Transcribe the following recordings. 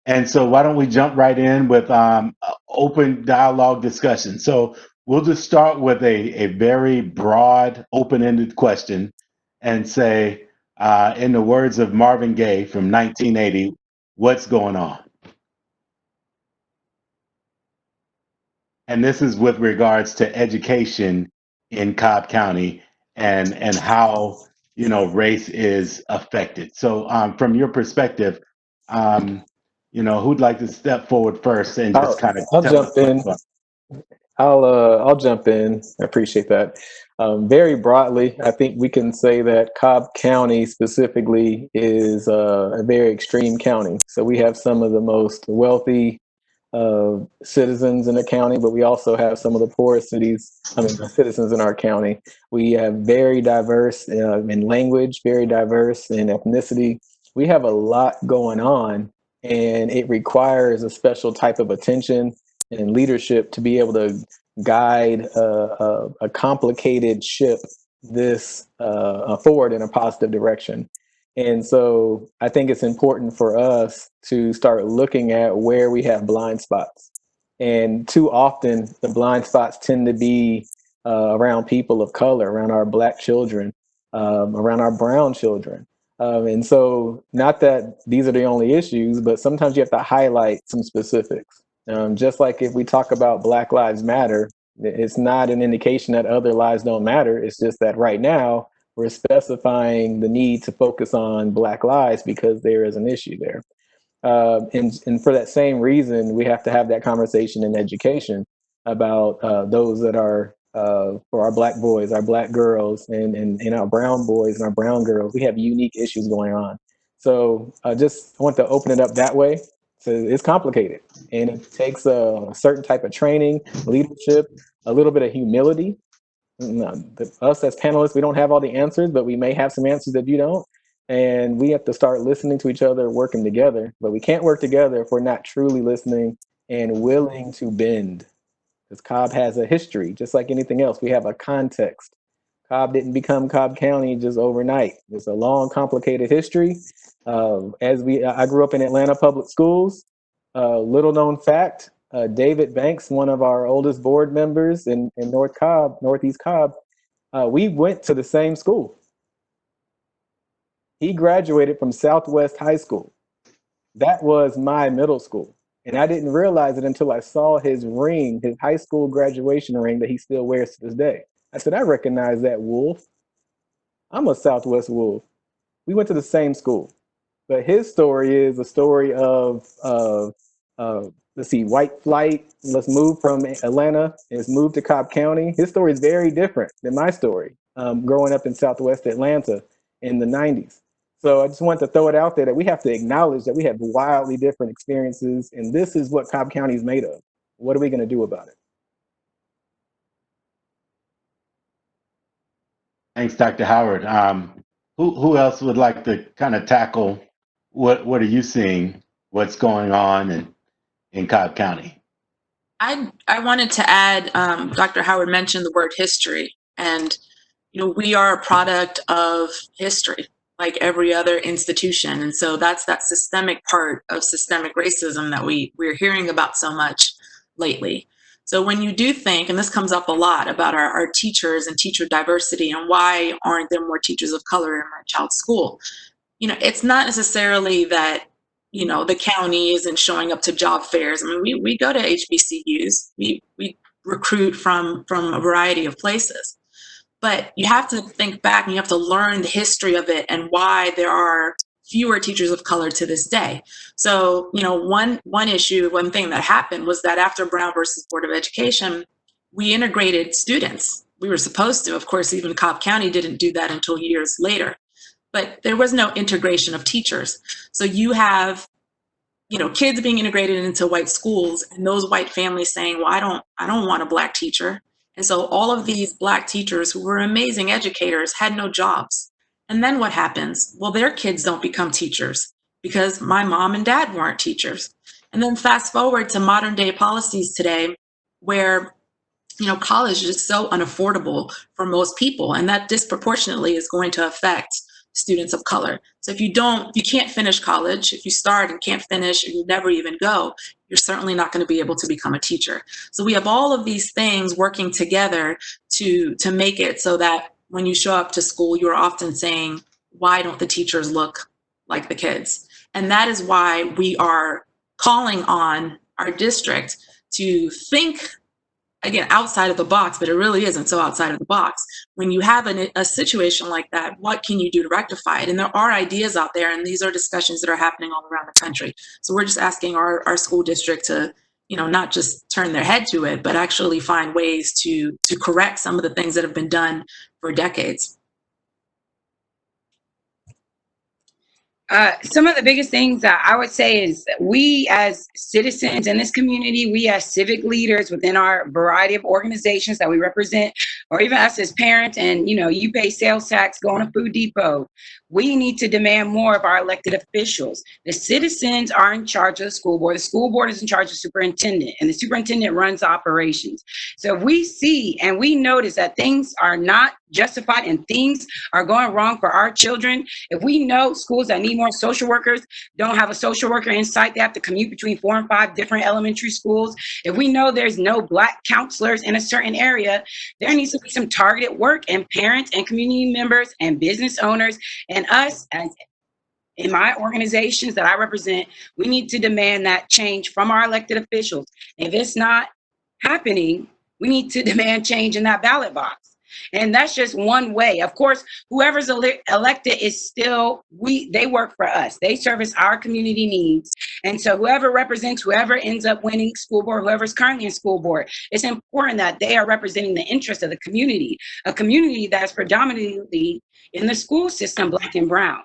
And so why don't we jump right in with open dialogue discussion? So we'll just start with a very broad, open-ended question and say, in the words of Marvin Gaye from 1980, what's going on? And this is with regards to education in Cobb County and how race is affected. So from your perspective, um, who'd like to step forward first and just kind of I'll tell us jump what's in. going I'll jump in. I appreciate that. Very broadly, I think we can say that Cobb County specifically is a very extreme county. So we have some of the most wealthy citizens in the county, but we also have some of the poorest citizens in our county. We have very diverse in language, very diverse in ethnicity. We have a lot going on, and it requires a special type of attention and leadership to be able to guide a complicated ship this forward in a positive direction. And so I think it's important for us to start looking at where we have blind spots. And too often, the blind spots tend to be around people of color, around our Black children, around our brown children. And so, not that these are the only issues, but sometimes you have to highlight some specifics. Just like if we talk about Black Lives Matter, it's not an indication that other lives don't matter. It's just that right now, we're specifying the need to focus on Black lives because there is an issue there. And for that same reason, we have to have that conversation in education about those that are for our Black boys, our Black girls, and our brown boys and our brown girls. We have unique issues going on. So I just want to open it up that way. So it's complicated, and it takes a certain type of training, leadership, a little bit of humility. Us as panelists, we don't have all the answers, but we may have some answers that you don't. And we have to start listening to each other, working together. But we can't work together if we're not truly listening and willing to bend. Because Cobb has a history, just like anything else. We have a context. Cobb didn't become Cobb County just overnight. It's a long, complicated history. I grew up in Atlanta public schools. Little known fact: David Banks, one of our oldest board members in Northeast Cobb, we went to the same school. He graduated from Southwest High School. That was my middle school. And I didn't realize it until I saw his ring, his high school graduation ring that he still wears to this day. I said, I recognize that wolf. I'm a Southwest wolf. We went to the same school. But his story is a story of, let's see, white flight. Let's move from Atlanta. Let's move to Cobb County. His story is very different than my story, growing up in Southwest Atlanta in the 90s. So I just want to throw it out there that we have to acknowledge that we have wildly different experiences, and this is what Cobb County is made of. What are we going to do about it? Thanks, Dr. Howard. Who else would like to kind of tackle what are you seeing? What's going on in Cobb County? I wanted to add, Dr. Howard mentioned the word history, and we are a product of history, like every other institution, and so that's that systemic part of systemic racism that we're hearing about so much lately. So when you do think, and this comes up a lot about our teachers and teacher diversity and why aren't there more teachers of color in my child's school, it's not necessarily that the county isn't showing up to job fairs. I mean, we go to HBCUs, we recruit from a variety of places, but you have to think back and you have to learn the history of it and why there are fewer teachers of color to this day. So one thing that happened was that after Brown versus Board of Education, we integrated students. We were supposed to. Of course, even Cobb County didn't do that until years later, but there was no integration of teachers. So you have kids being integrated into white schools, and those white families saying, well, I don't want a Black teacher. And so all of these Black teachers who were amazing educators had no jobs. And then what happens? Well, their kids don't become teachers because my mom and dad weren't teachers. And then fast forward to modern day policies today where college is so unaffordable for most people, and that disproportionately is going to affect students of color. So if you can't finish college. If you start and can't finish, and you never even go, you're certainly not going to be able to become a teacher. So we have all of these things working together to make it so that when you show up to school, you're often saying, why don't the teachers look like the kids? And that is why we are calling on our district to think, again, outside of the box, but it really isn't so outside of the box. When you have a situation like that, what can you do to rectify it? And there are ideas out there, and these are discussions that are happening all around the country. So we're just asking our school district to, not just turn their head to it, but actually find ways to correct some of the things that have been done for decades. Some of the biggest things that I would say is we as citizens in this community, we as civic leaders within our variety of organizations that we represent, or even us as parents, and you pay sales tax, go on a Food Depot. We need to demand more of our elected officials. The citizens are in charge of the school board. The school board is in charge of the superintendent, and the superintendent runs operations. So if we see and we notice that things are not justified and things are going wrong for our children, if we know schools that need more social workers don't have a social worker in sight, they have to commute between 4 and 5 different elementary schools. If we know there's no Black counselors in a certain area, there needs to be some targeted work, and parents and community members and business owners and us as in my organizations that I represent, we need to demand that change from our elected officials. If it's not happening, we need to demand change in that ballot box. And that's just one way. Of course, whoever's elected is still, they work for us. They service our community needs. And so whoever represents, whoever ends up winning school board, whoever's currently in school board, it's important that they are representing the interests of the community, a community that's predominantly in the school system, Black and brown.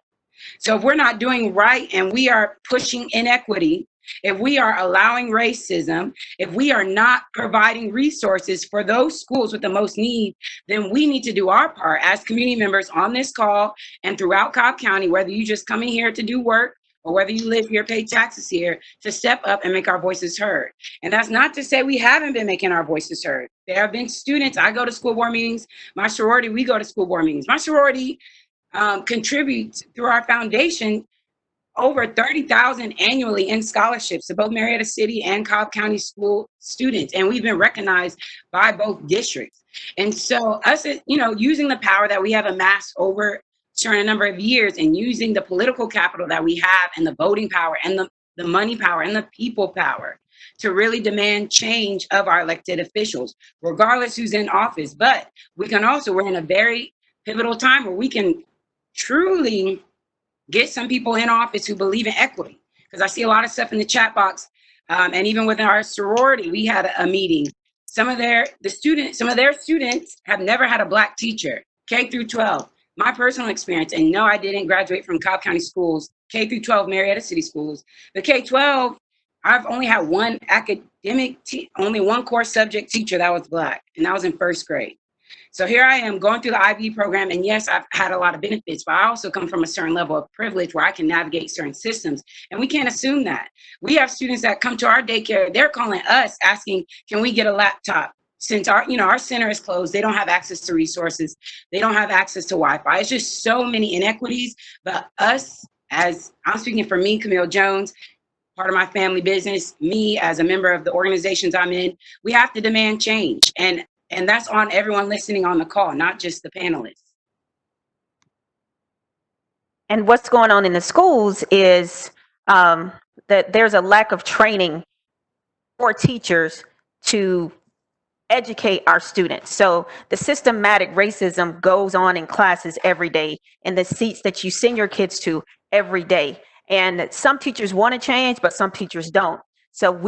So if we're not doing right and we are pushing inequity, if we are allowing racism, if we are not providing resources for those schools with the most need, then we need to do our part as community members on this call and throughout Cobb County, whether you just coming here to do work or whether you live here, pay taxes here, to step up and make our voices heard. And that's not to say we haven't been making our voices heard. There have been students, I go to school board meetings, my sorority, we go to school board meetings. My sorority contributes through our foundation over $30,000 annually in scholarships to both Marietta City and Cobb County school students. And we've been recognized by both districts. And so us, using the power that we have amassed over a number of years and using the political capital that we have and the voting power and the money power and the people power to really demand change of our elected officials, regardless who's in office. But we can also, we're in a very pivotal time where we can truly get some people in office who believe in equity. Because I see a lot of stuff in the chat box, and even within our sorority, we had a meeting. Some of their students have never had a Black teacher, K through 12. My personal experience, and no, I didn't graduate from Cobb County schools, K through 12 Marietta City schools. The K-12, I've only had one only one core subject teacher that was Black, and that was in first grade. So here I am going through the IB program, and yes, I've had a lot of benefits, but I also come from a certain level of privilege where I can navigate certain systems, and we can't assume that. We have students that come to our daycare, they're calling us asking, can we get a laptop? Since our center is closed, they don't have access to resources, they don't have access to Wi-Fi. It's just so many inequities, but us, as I'm speaking for me, Camille Jones, part of my family business, me as a member of the organizations I'm in, we have to demand change. And that's on everyone listening on the call, not just the panelists. And what's going on in the schools is that there's a lack of training for teachers to educate our students. So the systematic racism goes on in classes every day, in the seats that you send your kids to every day. And some teachers want to change, but some teachers don't. So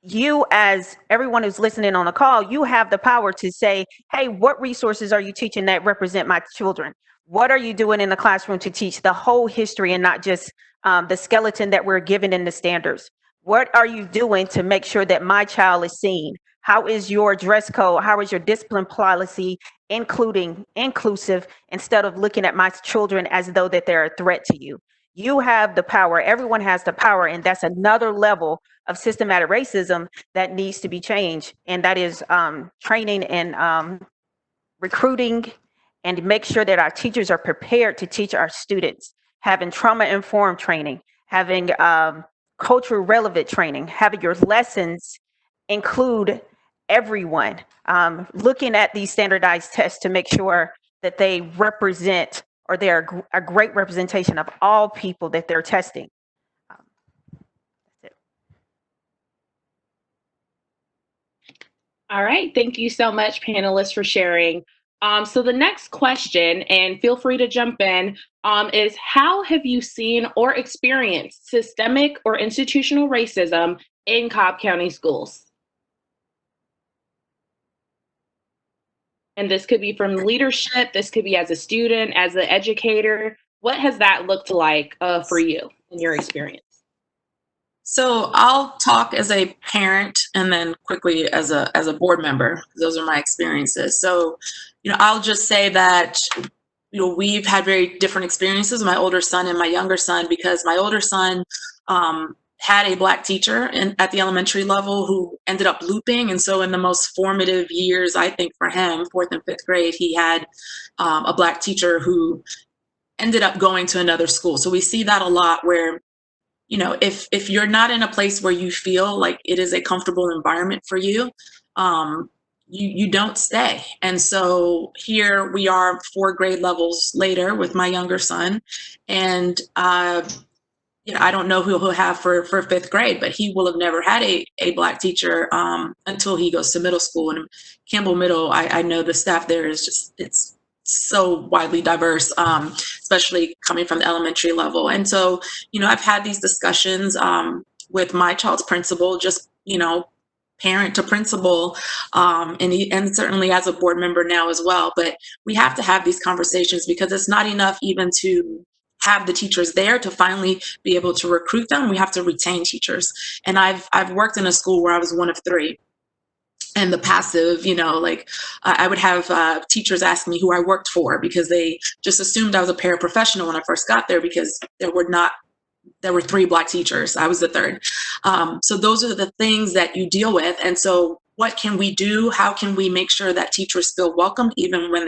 you, as everyone who's listening on the call, you have the power to say, hey, what resources are you teaching that represent my children? What are you doing in the classroom to teach the whole history and not just the skeleton that we're given in the standards? What are you doing to make sure that my child is seen? How is your dress code? How is your discipline policy inclusive, instead of looking at my children as though that they're a threat to you? You have the power. Everyone has the power. And that's another level of systematic racism that needs to be changed. And that is training and recruiting and make sure that our teachers are prepared to teach our students, having trauma-informed training, having cultural relevant training, having your lessons include everyone, looking at these standardized tests to make sure that they represent, or they're a great representation of all people that they're testing. That's it. All right, thank you so much, panelists, for sharing. So the next question, and feel free to jump in, is how have you seen or experienced systemic or institutional racism in Cobb County schools? And this could be from leadership, this could be as a student, as an educator. What has that looked like for you in your experience? So I'll talk as a parent and then quickly as a board member. Those are my experiences. So, I'll just say that, we've had very different experiences, my older son and my younger son, because my older son had a Black teacher at the elementary level who ended up looping. And so in the most formative years, I think for him, 4th and 5th grade, he had a Black teacher who ended up going to another school. So we see that a lot where, if you're not in a place where you feel like it is a comfortable environment for you, you don't stay. And so here we are 4 grade levels later with my younger son, and I don't know who he'll have for 5th grade, but he will have never had a Black teacher until he goes to middle school. And Campbell Middle, I know the staff there is just, it's so widely diverse, especially coming from the elementary level. And so, I've had these discussions with my child's principal, just, parent to principal, and certainly as a board member now as well. But we have to have these conversations because it's not enough even to have the teachers there to finally be able to recruit them. We have to retain teachers. And I've worked in a school where I was one of 3. And the passive, I would have teachers ask me who I worked for because they just assumed I was a paraprofessional when I first got there because there were 3 Black teachers. I was the 3rd. So those are the things that you deal with. And so what can we do? How can we make sure that teachers feel welcome even when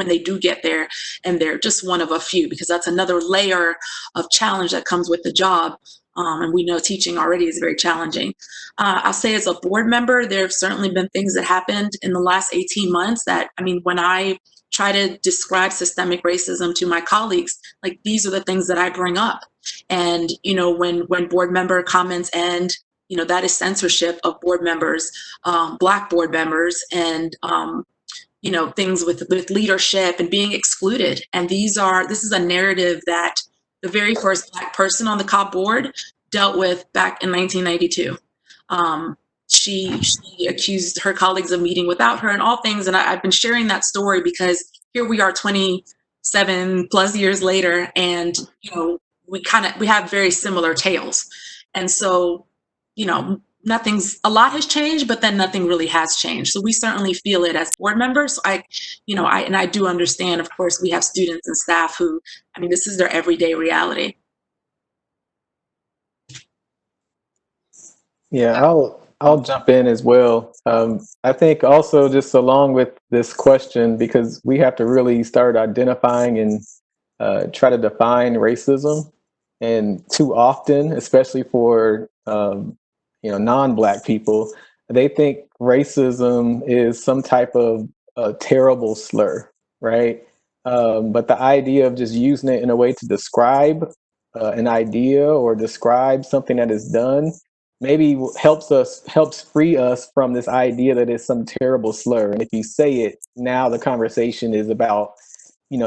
they do get there and they're just one of a few? Because that's another layer of challenge that comes with the job. And we know teaching already is very challenging. I'll say as a board member, there have certainly been things that happened in the last 18 months that, when I try to describe systemic racism to my colleagues, like these are the things that I bring up. And, when board member comments end, that is censorship of board members, Black board members, and, things with leadership and being excluded. And this is a narrative that the very first Black person on the Cobb board dealt with back in 1992. She accused her colleagues of meeting without her and all things. And I've been sharing that story because here we are 27 plus years later, and, we have very similar tales. And so, a lot has changed, but then nothing really has changed. So we certainly feel it as board members. I do understand, of course, we have students and staff who, this is their everyday reality. Yeah, I'll jump in as well. I think also just along with this question, because we have to really start identifying and try to define racism. And too often, especially for non-Black people, they think racism is some type of terrible slur, right? But the idea of just using it in a way to describe an idea or describe something that is done maybe helps free us from this idea that it's some terrible slur. And if you say it, now the conversation is about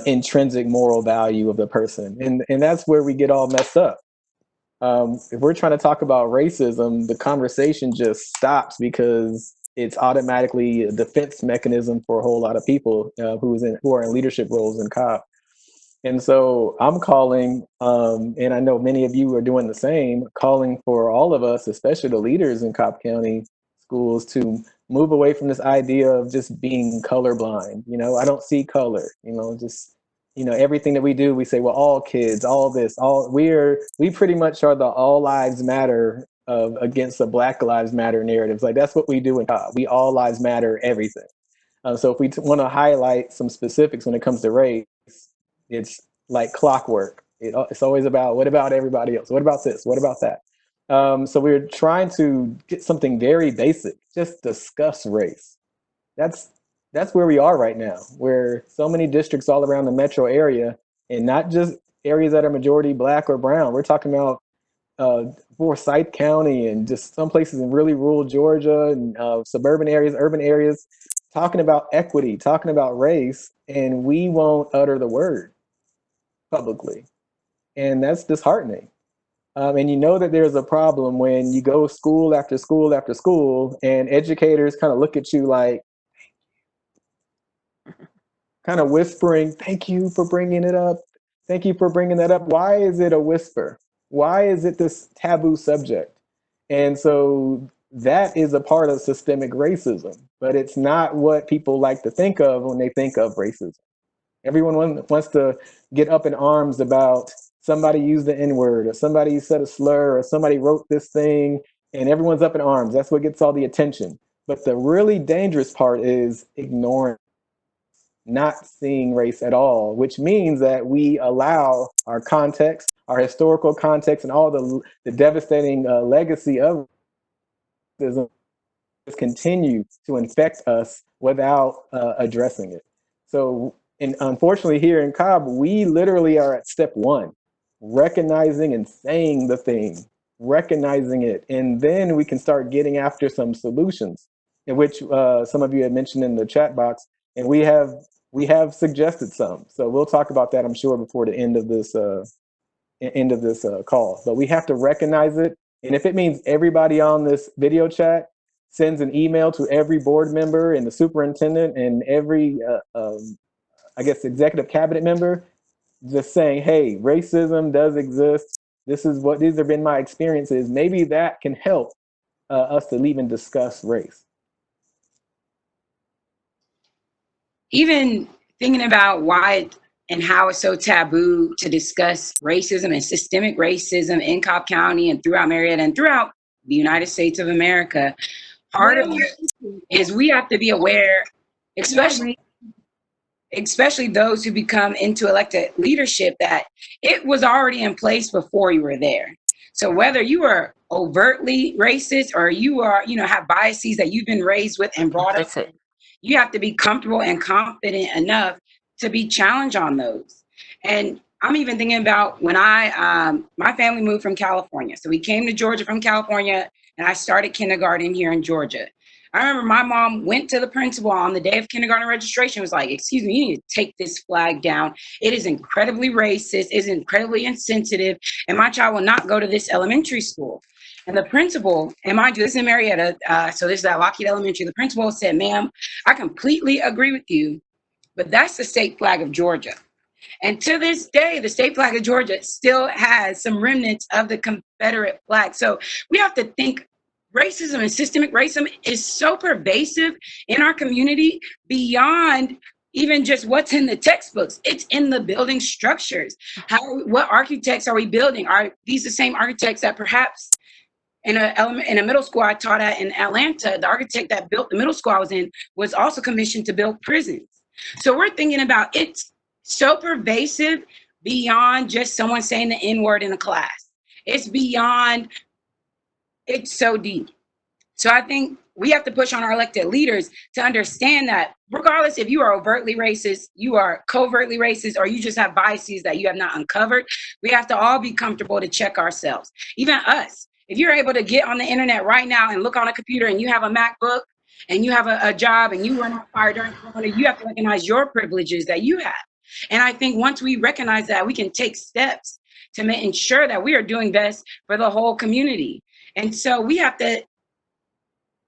intrinsic moral value of the person. And that's where we get all messed up. If we're trying to talk about racism, the conversation just stops because it's automatically a defense mechanism for a whole lot of people who are in leadership roles in Cobb. And so I'm calling, and I know many of you are doing the same, calling for all of us, especially the leaders in Cobb County schools, to move away from this idea of just being colorblind. I don't see color, everything that we do, we say, well, all kids, all this, we pretty much are the all lives matter against the Black Lives Matter narratives. Like that's what we do in Cobb. We all lives matter everything. So if we want to highlight some specifics when it comes to race, it's like clockwork. It's always about, what about everybody else? What about this? What about that? So we're trying to get something very basic, just discuss race. That's where we are right now, where so many districts all around the metro area, and not just areas that are majority Black or brown. We're talking about Forsyth County and just some places in really rural Georgia and suburban areas, urban areas, talking about equity, talking about race, and we won't utter the word publicly. And that's disheartening. And you know that there's a problem when you go school after school after school and educators kind of look at you like, kind of whispering, thank you for bringing it up. Thank you for bringing that up. Why is it a whisper? Why is it this taboo subject? And so that is a part of systemic racism, but it's not what people like to think of when they think of racism. Everyone wants to get up in arms about somebody used the N-word, or somebody said a slur, or somebody wrote this thing, and everyone's up in arms. That's what gets all the attention. But the really dangerous part is ignoring, not seeing race at all, which means that we allow our context, our historical context, and all the devastating legacy of racism continue to infect us without addressing it. So, and unfortunately, here in Cobb, we literally are at step one, recognizing and saying the thing, recognizing it, and then we can start getting after some solutions, in which some of you had mentioned in the chat box, and we have suggested some. So we'll talk about that, I'm sure, before the end of this call. But we have to recognize it, and if it means everybody on this video chat sends an email to every board member and the superintendent and every, I guess, executive cabinet member, just saying, hey, racism does exist. These have been my experiences. Maybe that can help us to even discuss race. Even thinking about why and how it's so taboo to discuss racism and systemic racism in Cobb County and throughout Marietta and throughout the United States of America, part of it is we have to be aware, especially those who become into elected leadership, that it was already in place before you were there. So whether you are overtly racist or you are, have biases that you've been raised with and brought up, you have to be comfortable and confident enough to be challenged on those. And I'm even thinking about when my family moved from California. So we came to Georgia from California, and I started kindergarten here in Georgia. I remember my mom went to the principal on the day of kindergarten registration, was like, excuse me, you need to take this flag down. It is incredibly racist, it is incredibly insensitive, and my child will not go to this elementary school. And the principal, and mind you, this is in Marietta, so this is at Lockheed Elementary, the principal said, ma'am, I completely agree with you, but that's the state flag of Georgia. And to this day, the state flag of Georgia still has some remnants of the Confederate flag. So we have to think racism and systemic racism is so pervasive in our community beyond even just what's in the textbooks. It's in the building structures. What architects are we building? Are these the same architects that perhaps in a middle school I taught at in Atlanta, the architect that built the middle school I was in was also commissioned to build prisons. So we're thinking about it's so pervasive beyond just someone saying the N-word in a class. It's beyond, it's so deep. So I think we have to push on our elected leaders to understand that regardless if you are overtly racist, you are covertly racist, or you just have biases that you have not uncovered, we have to all be comfortable to check ourselves. Even us, if you're able to get on the internet right now and look on a computer and you have a MacBook and you have a job and you run on fire during Corona, you have to recognize your privileges that you have. And I think once we recognize that, we can take steps to ensure that we are doing best for the whole community. And so we have to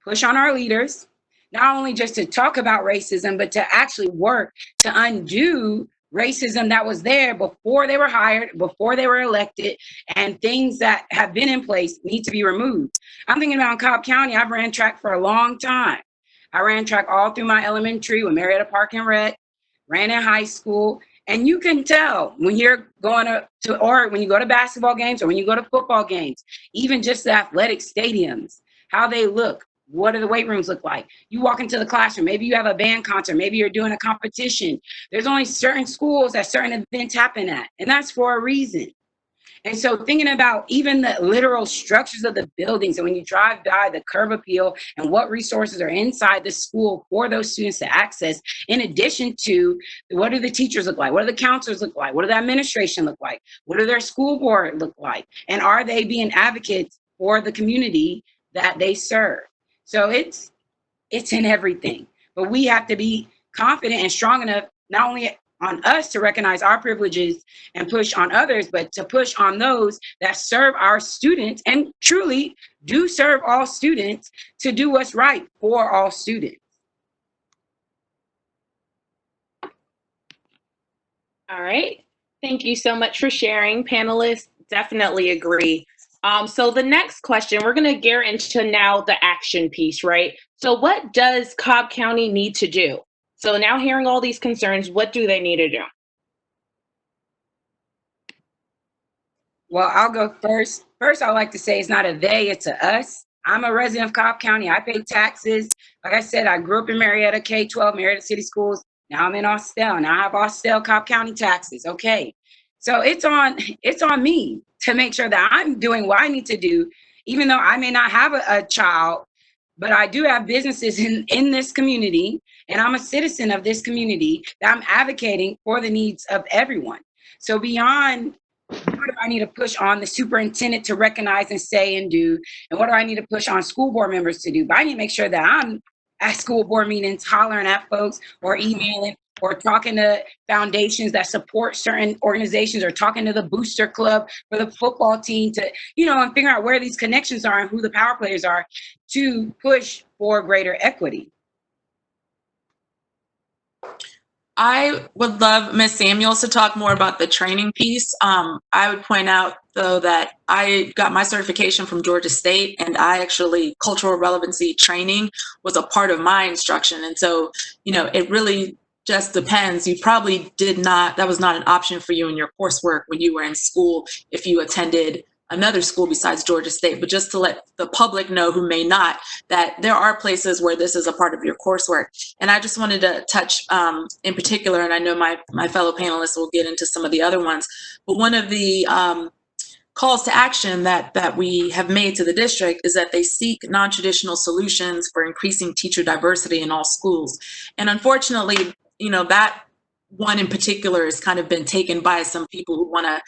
push on our leaders, not only just to talk about racism, but to actually work to undo racism that was there before they were hired, before they were elected, and things that have been in place need to be removed. I'm thinking about Cobb County. I've ran track for a long time. I ran track all through my elementary with Marietta Park and Rec, ran in high school, and you can tell when you're going or when you go to basketball games or when you go to football games, even just the athletic stadiums, how they look. What do the weight rooms look like? You walk into the classroom, maybe you have a band concert, maybe you're doing a competition. There's only certain schools that certain events happen at, and that's for a reason. And so thinking about even the literal structures of the buildings, and when you drive by the curb appeal and what resources are inside the school for those students to access, in addition to what do the teachers look like? What do the counselors look like? What do the administration look like? What do their school board look like? And are they being advocates for the community that they serve? So it's in everything, but we have to be confident and strong enough, not only on us to recognize our privileges and push on others, but to push on those that serve our students and truly do serve all students, to do what's right for all students. All right. Thank you so much for sharing, panelists. Definitely agree. So the next question, we're going to gear into now the action piece, right? So what does Cobb County need to do? So now hearing all these concerns, what do they need to do? Well, I'll go first. First, I like to say it's not a they, it's a us. I'm a resident of Cobb County. I pay taxes. Like I said, I grew up in Marietta, K-12, Marietta City Schools. Now I'm in Austell. Now I have Austell, Cobb County taxes. Okay. So it's on me to make sure that I'm doing what I need to do, even though I may not have a child, but I do have businesses in this community, and I'm a citizen of this community, that I'm advocating for the needs of everyone. So beyond what do I need to push on the superintendent to recognize and say and do, and what do I need to push on school board members to do? But I need to make sure that I'm at school board meetings hollering at folks, or emailing, or talking to foundations that support certain organizations, or talking to the booster club for the football team to, and figure out where these connections are and who the power players are to push for greater equity. I would love Ms. Samuels to talk more about the training piece. I would point out, though, that I got my certification from Georgia State, and cultural relevancy training was a part of my instruction. And so, it really just depends. You probably that was not an option for you in your coursework when you were in school if you attended another school besides Georgia State, but just to let the public know who may not, that there are places where this is a part of your coursework. And I just wanted to touch in particular, and I know my fellow panelists will get into some of the other ones, but one of the calls to action that we have made to the district is that they seek non-traditional solutions for increasing teacher diversity in all schools. And unfortunately, that one in particular has kind of been taken by some people who want to,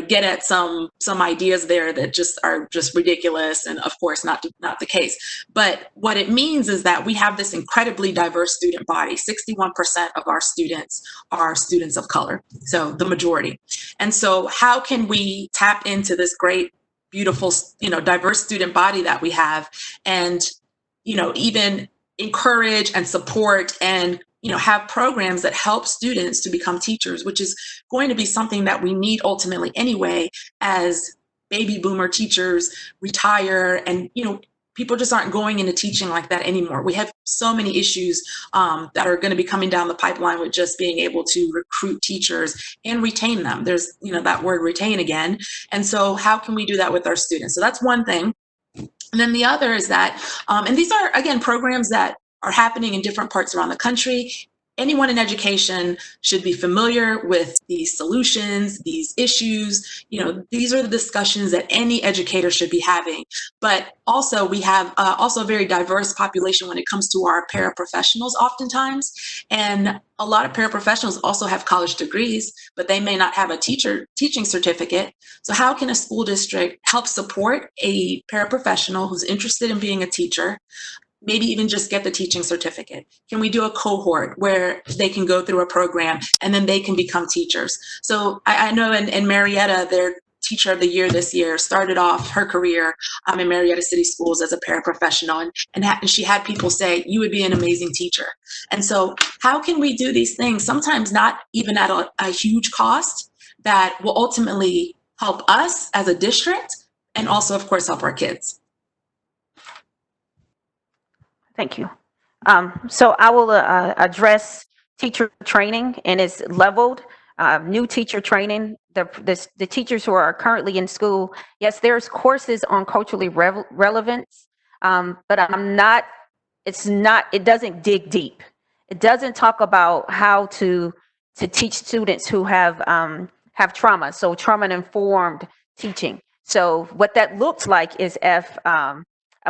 get at some ideas there that are just ridiculous, and of course not the case. But what it means is that we have this incredibly diverse student body. 61% of our students are students of color, so the majority. And so how can we tap into this great, beautiful, diverse student body that we have, and, even encourage and support and have programs that help students to become teachers, which is going to be something that we need ultimately anyway, as baby boomer teachers retire, and people just aren't going into teaching like that anymore. We have so many issues that are going to be coming down the pipeline with just being able to recruit teachers and retain them. There's that word retain again. And so how can we do that with our students? So that's one thing. And then the other is that, and these are, again, programs that are happening in different parts around the country. Anyone in education should be familiar with these solutions, these issues. These are the discussions that any educator should be having. But also, we have also a very diverse population when it comes to our paraprofessionals oftentimes. And a lot of paraprofessionals also have college degrees, but they may not have a teaching certificate. So how can a school district help support a paraprofessional who's interested in being a teacher? Maybe even just get the teaching certificate. Can we do a cohort where they can go through a program and then they can become teachers? So I know in Marietta, their teacher of the year this year started off her career in Marietta City Schools as a paraprofessional, and she had people say, you would be an amazing teacher. And so how can we do these things, sometimes not even at a huge cost, that will ultimately help us as a district and also, of course, help our kids? Thank you. So I will address teacher training, and it's leveled. New teacher training, the teachers who are currently in school, yes, there's courses on culturally relevance, but it doesn't dig deep. It doesn't talk about how to teach students who have trauma. So trauma informed teaching. So what that looks like is if a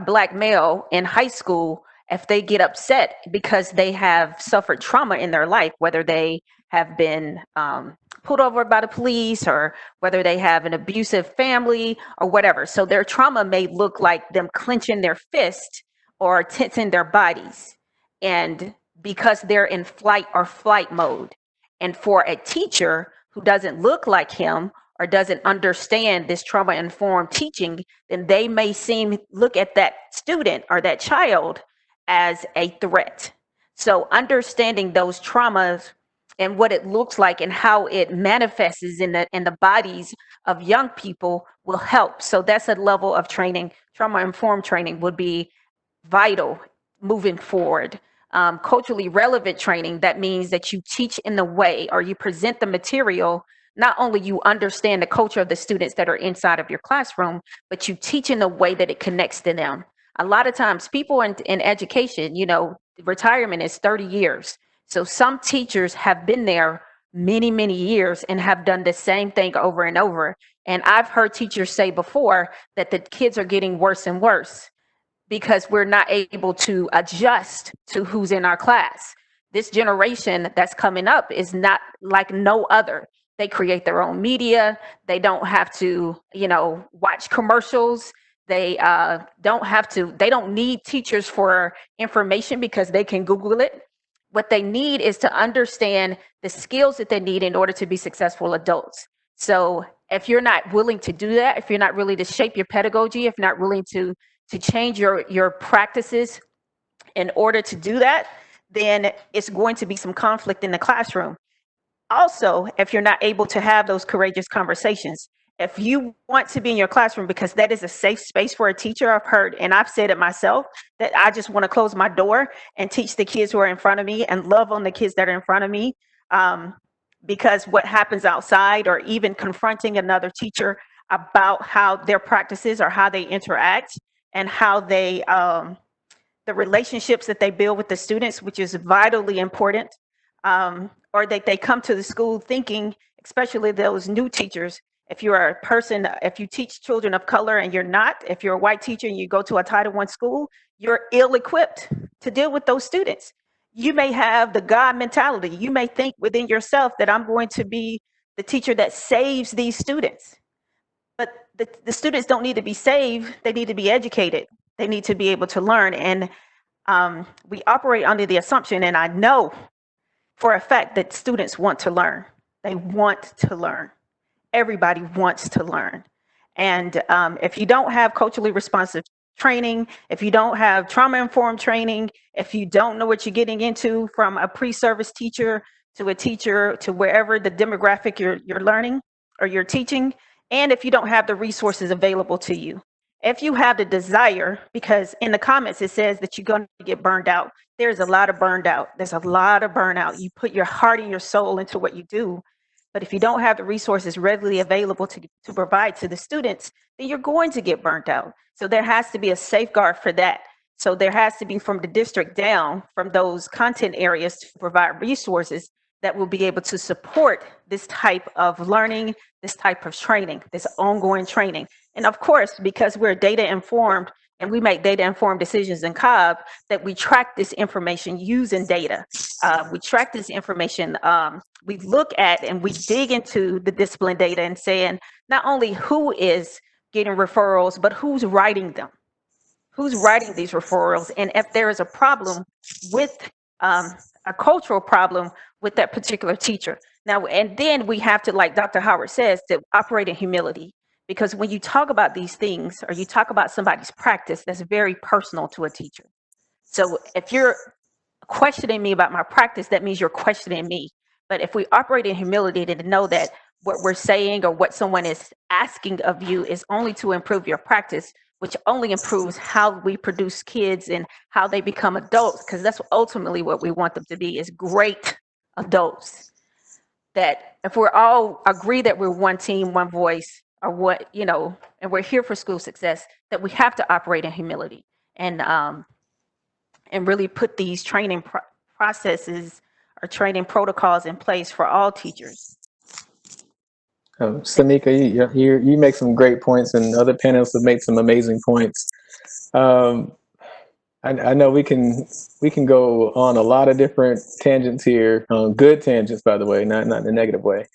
Black male in high school, if they get upset because they have suffered trauma in their life, whether they have been pulled over by the police or whether they have an abusive family or whatever. So their trauma may look like them clenching their fist or tensing their bodies. And because they're in flight or flight mode. And for a teacher who doesn't look like him or doesn't understand this trauma informed teaching, then they may look at that student or that child as a threat. So understanding those traumas and what it looks like and how it manifests in the bodies of young people will help. So that's a level of training. Trauma informed training would be vital moving forward. Culturally relevant training, that means that you teach in the way or you present the material. Not only you understand the culture of the students that are inside of your classroom, but you teach in a way that it connects to them. A lot of times people in education, retirement is 30 years. So some teachers have been there many, many years and have done the same thing over and over. And I've heard teachers say before that the kids are getting worse and worse because we're not able to adjust to who's in our class. This generation that's coming up is not like no other. They create their own media. They don't have to, watch commercials. They don't need teachers for information because they can Google it. What they need is to understand the skills that they need in order to be successful adults. So if you're not willing to do that, if you're not willing to shape your pedagogy, if you're not willing to change your practices in order to do that, then it's going to be some conflict in the classroom. Also, if you're not able to have those courageous conversations, if you want to be in your classroom, because that is a safe space for a teacher, I've heard, and I've said it myself, that I just want to close my door and teach the kids who are in front of me and love on the kids that are in front of me. Because what happens outside or even confronting another teacher about how their practices or how they interact and how they the relationships that they build with the students, which is vitally important, or that they come to the school thinking, especially those new teachers, if you're a person, if you teach children of color and you're not, if you're a white teacher and you go to a Title I school, you're ill-equipped to deal with those students. You may have the God mentality. You may think within yourself that I'm going to be the teacher that saves these students. But the students don't need to be saved. They need to be educated. They need to be able to learn. And we operate under the assumption, and I know for a fact that students want to learn. They want to learn. Everybody wants to learn. And if you don't have culturally responsive training, if you don't have trauma-informed training, if you don't know what you're getting into from a pre-service teacher to wherever the demographic you're learning or you're teaching, and if you don't have the resources available to you. If you have the desire, because in the comments it says that you're going to get burned out. There's a lot of burned out. There's a lot of burnout. You put your heart and your soul into what you do. But if you don't have the resources readily available to provide to the students, then you're going to get burnt out. So there has to be a safeguard for that. So there has to be from the district down, from those content areas, to provide resources that will be able to support this type of learning, this type of training, this ongoing training. And of course, because we're data informed and we make data informed decisions in Cobb, that we track this information using data. We track this information. We look at and we dig into the discipline data and saying not only who is getting referrals, but who's writing them. Who's writing these referrals? And if there is a problem with a cultural problem with that particular teacher. Now, and then we have to, like Dr. Howard says, to operate in humility. Because when you talk about these things or you talk about somebody's practice, that's very personal to a teacher. So if you're questioning me about my practice, that means you're questioning me. But if we operate in humility to know that what we're saying or what someone is asking of you is only to improve your practice, which only improves how we produce kids and how they become adults, because that's ultimately what we want them to be, is great adults. That if we're all agree that we're one team, one voice, or what, and we're here for school success, that we have to operate in humility. and really put these training processes or training protocols in place for all teachers. Samika, you make some great points, and other panelists have made some amazing points. I know we can go on a lot of different tangents here, good tangents, by the way, not in a negative way.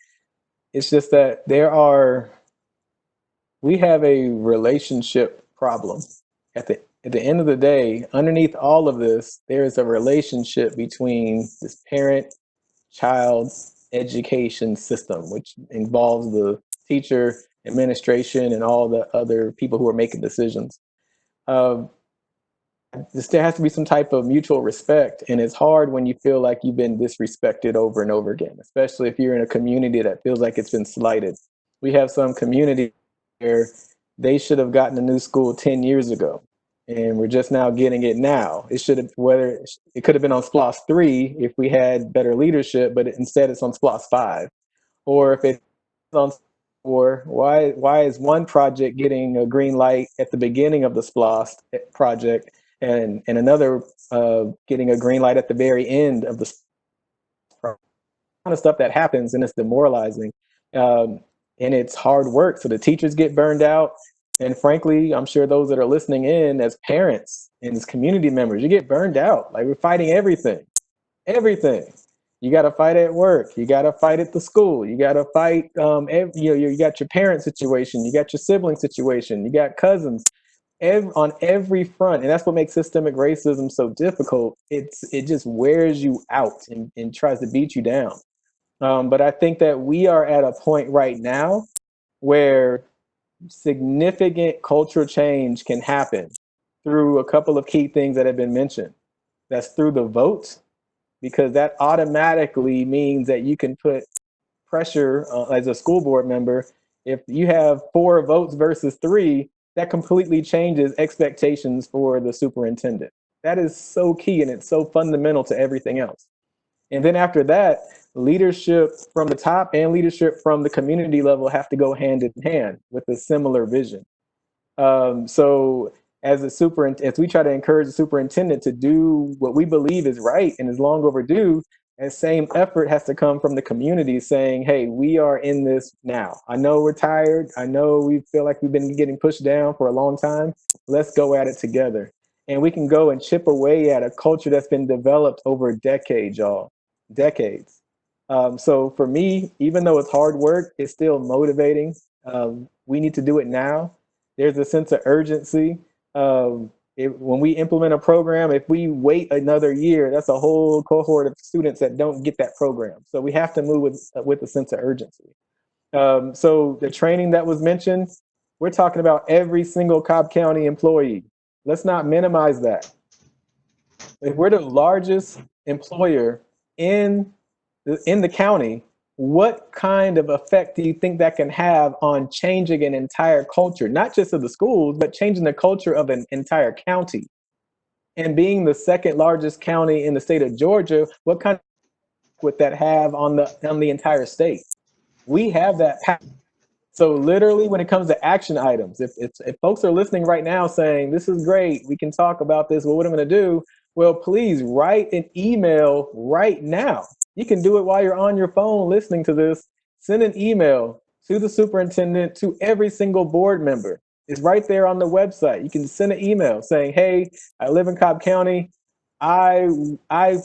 It's just that we have a relationship problem. At the end of the day, underneath all of this, there is a relationship between this parent-child education system, which involves the teacher, administration, and all the other people who are making decisions. There has to be some type of mutual respect, and it's hard when you feel like you've been disrespected over and over again, especially if you're in a community that feels like it's been slighted. We have some community where they should have gotten a new school 10 years ago, and we're just now getting it now. It should have, whether it could have been on SPLOS 3 if we had better leadership, but instead it's on SPLOS 5. Or if it's on 4, why is one project getting a green light at the beginning of the SPLOS project and another getting a green light at the very end of the kind of stuff that happens, and it's demoralizing. And it's hard work. So the teachers get burned out. And frankly, I'm sure those that are listening in as parents and as community members, you get burned out. Like, we're fighting everything. You got to fight at work. You got to fight at the school. You got to fight, you got your parent situation. You got your sibling situation. You got cousins. On every front, and that's what makes systemic racism so difficult. It just wears you out and tries to beat you down. But I think that we are at a point right now where significant cultural change can happen through a couple of key things that have been mentioned. That's through the vote, because that automatically means that you can put pressure as a school board member. If you have 4 votes versus 3, that completely changes expectations for the superintendent. That is so key, and it's so fundamental to everything else. And then after that, leadership from the top and leadership from the community level have to go hand in hand with a similar vision. So as we try to encourage the superintendent to do what we believe is right and is long overdue, and same effort has to come from the community saying, hey, we are in this now. I know we're tired. I know we feel like we've been getting pushed down for a long time. Let's go at it together. And we can go and chip away at a culture that's been developed over decades, y'all. Decades. So for me, even though it's hard work, it's still motivating. We need to do it now. There's a sense of urgency. When we implement a program, if we wait another year, that's a whole cohort of students that don't get that program. So we have to move with a sense of urgency. So the training that was mentioned, we're talking about every single Cobb County employee. Let's not minimize that. If we're the largest employer in the county, what kind of effect do you think that can have on changing an entire culture, not just of the schools, but changing the culture of an entire county? And being the second largest county in the state of Georgia, what kind of would that have on the entire state? We have that power. So literally, when it comes to action items, if folks are listening right now saying, this is great, we can talk about this, well, what I'm going to do, well, please write an email right now. You can do it while you're on your phone listening to this. Send an email to the superintendent, to every single board member. It's right there on the website. You can send an email saying, hey, I live in Cobb County. I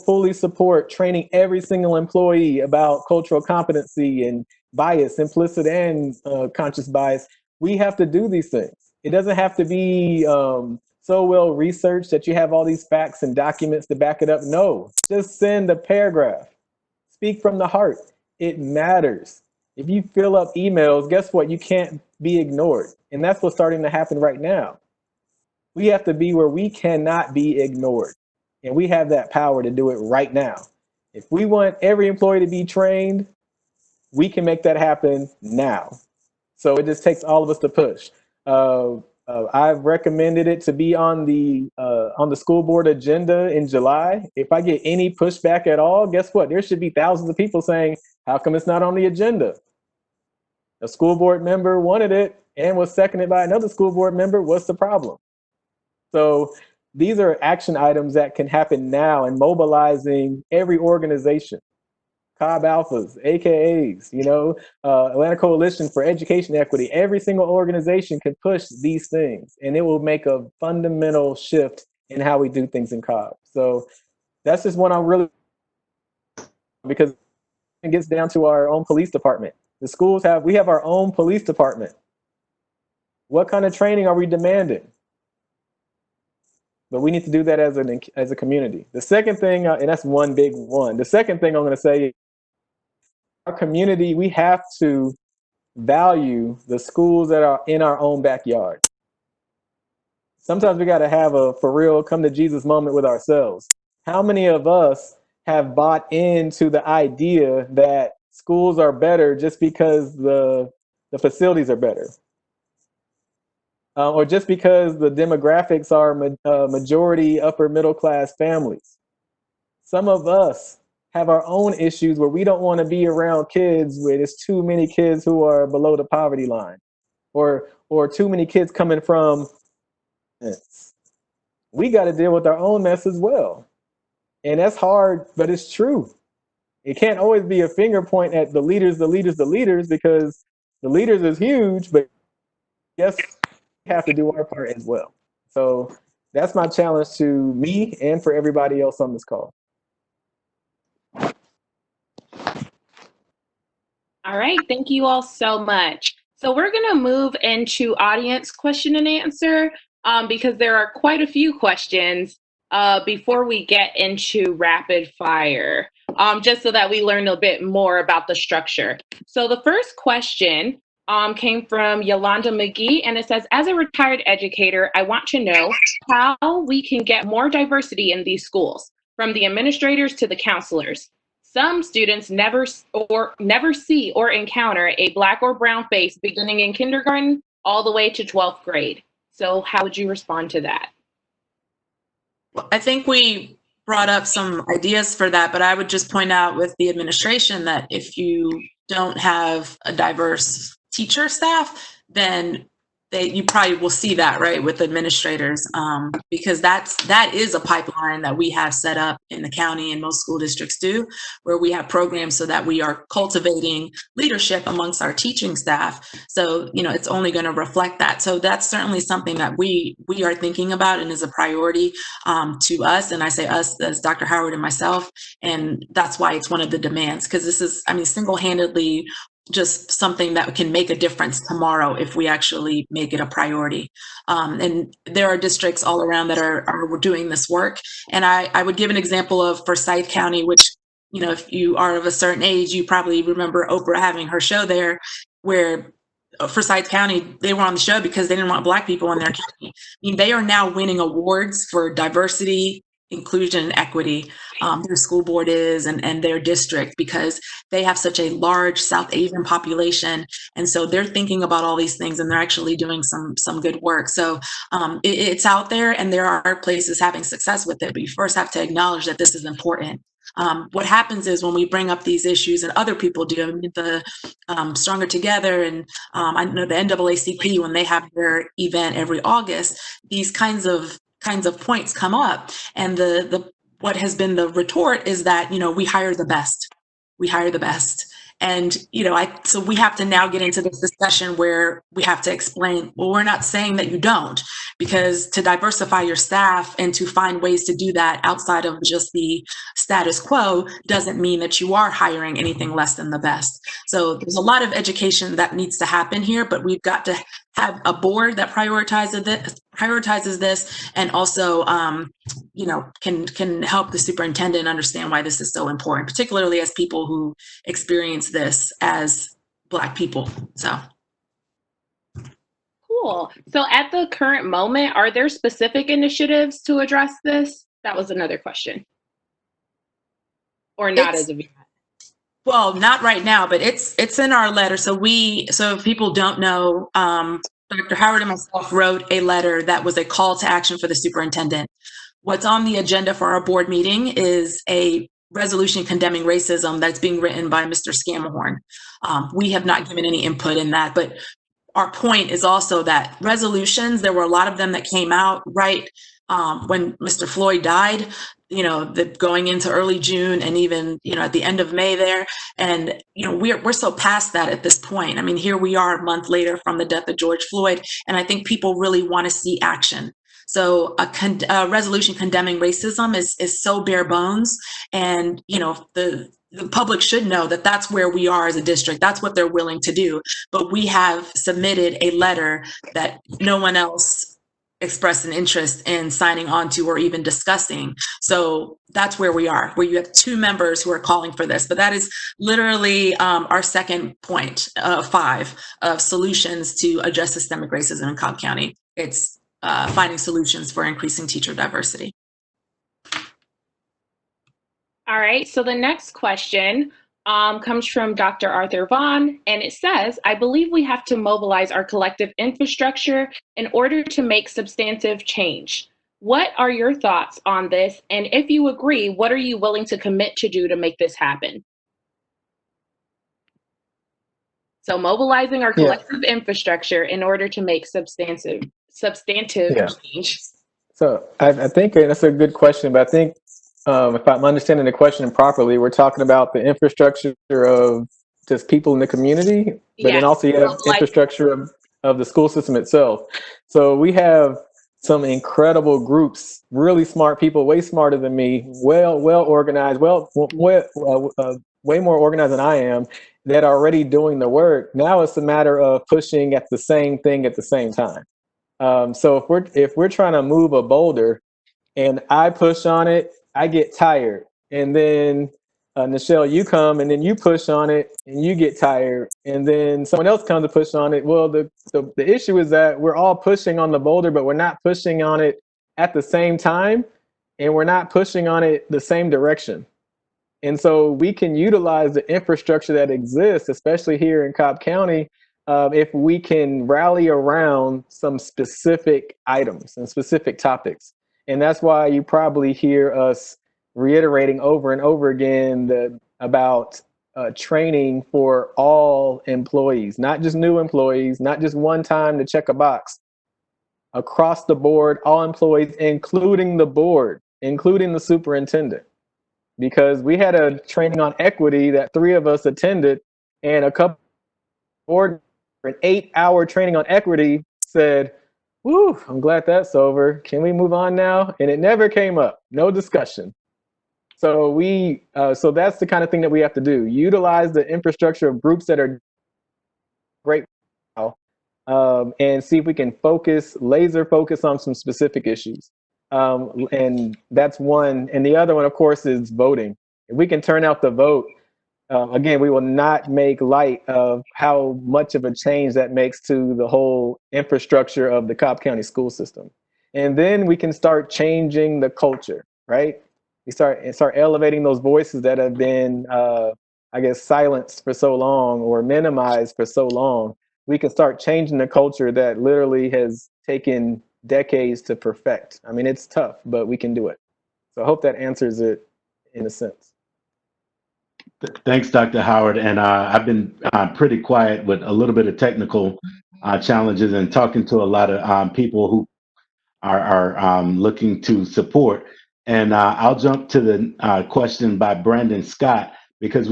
fully support training every single employee about cultural competency and bias, implicit and conscious bias. We have to do these things. It doesn't have to be so well researched that you have all these facts and documents to back it up. No, just send a paragraph. Speak from the heart. It matters. If you fill up emails, guess what? You can't be ignored. And that's what's starting to happen right now. We have to be where we cannot be ignored. And we have that power to do it right now. If we want every employee to be trained, we can make that happen now. So it just takes all of us to push. I've recommended it to be on the school board agenda in July. If I get any pushback at all, guess what? There should be thousands of people saying, how come it's not on the agenda? A school board member wanted it and was seconded by another school board member. What's the problem? So These are action items that can happen now and mobilizing every organization. Cobb Alphas, AKAs, Atlanta Coalition for Education Equity. Every single organization can push these things, and it will make a fundamental shift in how we do things in Cobb. So that's just one I really, because it gets down to our own police department. The schools we have our own police department. What kind of training are we demanding? But we need to do that as a community. The second thing, and that's one big one. The second thing I'm going to say, our community, we have to value the schools that are in our own backyard. Sometimes we got to have a for real come to Jesus moment with ourselves. How many of us have bought into the idea that schools are better just because the facilities are better? Or just because the demographics are majority upper middle class families? Some of us have our own issues where we don't want to be around kids where there's too many kids who are below the poverty line, or too many kids coming from. We got to deal with our own mess as well. And that's hard, but it's true. It can't always be a finger point at the leaders, because the leaders is huge, but yes, we have to do our part as well. So that's my challenge to me and for everybody else on this call. All right, thank you all so much. So we're going to move into audience question and answer because there are quite a few questions before we get into rapid fire, just so that we learn a bit more about the structure. So the first question came from Yolanda McGee, and it says, as a retired educator, I want to know how we can get more diversity in these schools, from the administrators to the counselors. Some students never see or encounter a Black or brown face beginning in kindergarten all the way to 12th grade. So how would you respond to that? I think we brought up some ideas for that, but I would just point out with the administration that if you don't have a diverse teacher staff, then you probably will see that, right, with administrators, because that is a pipeline that we have set up in the county, and most school districts do, where we have programs so that we are cultivating leadership amongst our teaching staff. So, it's only going to reflect that. So that's certainly something that we are thinking about and is a priority to us. And I say us as Dr. Howard and myself, and that's why it's one of the demands, because this is, single-handedly just something that can make a difference tomorrow if we actually make it a priority. And there are districts all around that are doing this work. And I would give an example of Forsyth County, which, if you are of a certain age, you probably remember Oprah having her show there, where Forsyth County, they were on the show because they didn't want Black people in their county. They are now winning awards for diversity, inclusion, and equity. Their school board is, and their district, because they have such a large South Asian population. And so they're thinking about all these things, and they're actually doing some good work. So it's out there, and there are places having success with it, but you first have to acknowledge that this is important. What happens is when we bring up these issues, and other people do, the Stronger Together, and I know the NAACP, when they have their event every August, these kinds of points come up, and the what has been the retort is that we hire the best. And so we have to now get into this discussion where we have to explain, well, we're not saying that you don't, because to diversify your staff and to find ways to do that outside of just the status quo doesn't mean that you are hiring anything less than the best. So there's a lot of education that needs to happen here, but we've got to have a board that prioritizes this, and also can help the superintendent understand why this is so important, particularly as people who experience this as Black people. So cool. So at the current moment, are there specific initiatives to address this? That was another question. Or not as of yet? Well, not right now, but it's in our letter. So if people don't know, Dr. Howard and myself wrote a letter that was a call to action for the superintendent. What's on the agenda for our board meeting is a resolution condemning racism that's being written by Mr. Scamahorn. We have not given any input in that, but our point is also that resolutions, there were a lot of them that came out right when Mr. Floyd died, going into early June and even, at the end of May there. And, we're so past that at this point. I mean, here we are a month later from the death of George Floyd. And I think people really want to see action. So a resolution condemning racism is so bare bones. And, the public should know that that's where we are as a district. That's what they're willing to do. But we have submitted a letter that no one else expressed an interest in signing on to or even discussing. So that's where we are, where you have 2 members who are calling for this. But that is literally our second point, 5 of solutions to address systemic racism in Cobb County. It's finding solutions for increasing teacher diversity. All right, so the next question comes from Dr. Arthur Vaughn, and it says, I believe we have to mobilize our collective infrastructure in order to make substantive change. What are your thoughts on this? And if you agree, what are you willing to commit to do to make this happen? So mobilizing our collective infrastructure in order to make substantive change. So I think that's a good question, but I think if I'm understanding the question properly, we're talking about the infrastructure of just people in the community, but then also you have infrastructure of the school system itself. So we have some incredible groups, really smart people, way smarter than me, well organized, way more organized than I am, that are already doing the work. Now it's a matter of pushing at the same thing at the same time. So if we're trying to move a boulder and I push on it, I get tired. And then Nichelle, you come and then you push on it and you get tired. And then someone else comes to push on it. Well, the issue is that we're all pushing on the boulder, but we're not pushing on it at the same time. And we're not pushing on it the same direction. And so we can utilize the infrastructure that exists, especially here in Cobb County, if we can rally around some specific items and specific topics. And that's why you probably hear us reiterating over and over again about training for all employees, not just new employees, not just one time to check a box. Across the board, all employees, including the board, including the superintendent. Because we had a training on equity that 3 of us attended, and a couple board, an 8-hour training on equity said, whew, I'm glad that's over. Can we move on now? And it never came up, no discussion. So so that's the kind of thing that we have to do. Utilize the infrastructure of groups that are great now, and see if we can laser focus on some specific issues. And that's one. And the other one, of course, is voting. If we can turn out the vote, again, we will not make light of how much of a change that makes to the whole infrastructure of the Cobb County school system. And then we can start changing the culture, right? We start elevating those voices that have been, silenced for so long or minimized for so long. We can start changing the culture that literally has taken decades to perfect. I mean, it's tough, but we can do it. So I hope that answers it in a sense. Thanks, Dr. Howard. And I've been pretty quiet with a little bit of technical challenges and talking to a lot of people who are looking to support. And I'll jump to the question by Brandon Scott, because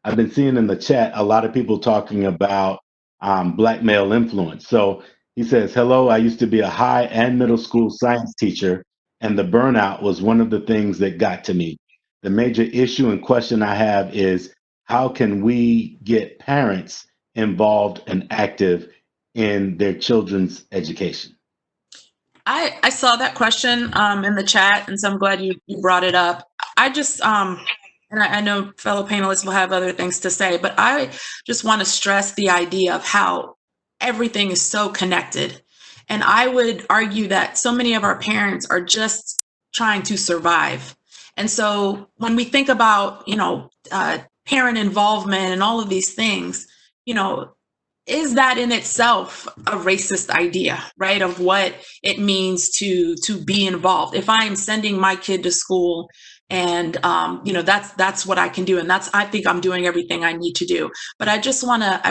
I've been seeing in the chat a lot of people talking about Black male influence. So he says, hello, I used to be a high and middle school science teacher, and the burnout was one of the things that got to me. The major issue and question I have is, how can we get parents involved and active in their children's education? I saw that question in the chat, and so I'm glad you brought it up. I just, and I know fellow panelists will have other things to say, but I just want to stress the idea of how everything is so connected. And I would argue that so many of our parents are just trying to survive. And so when we think about, parent involvement and all of these things, is that in itself a racist idea, right? Of what it means to be involved. If I am sending my kid to school and, that's what I can do. And I think I'm doing everything I need to do. But I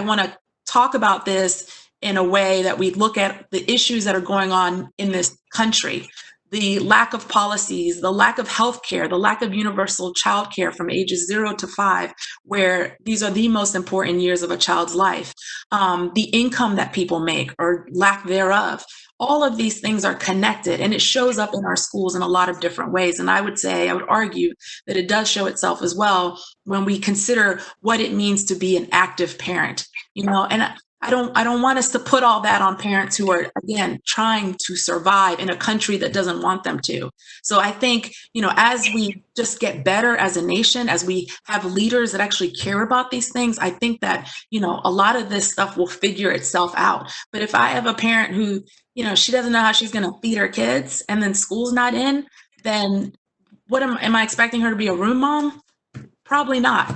want to talk about this in a way that we look at the issues that are going on in this country. the lack of policies, the lack of health care, the lack of universal child care from ages 0 to 5, where these are the most important years of a child's life, the income that people make or lack thereof. All of these things are connected, and it shows up in our schools in a lot of different ways. And I would argue that it does show itself as well when we consider what it means to be an active parent, and I don't want us to put all that on parents who are, again, trying to survive in a country that doesn't want them to. So I think, as we just get better as a nation, as we have leaders that actually care about these things, I think that, a lot of this stuff will figure itself out. But if I have a parent who, she doesn't know how she's going to feed her kids and then school's not in, then what am I expecting her to be a room mom? Probably not.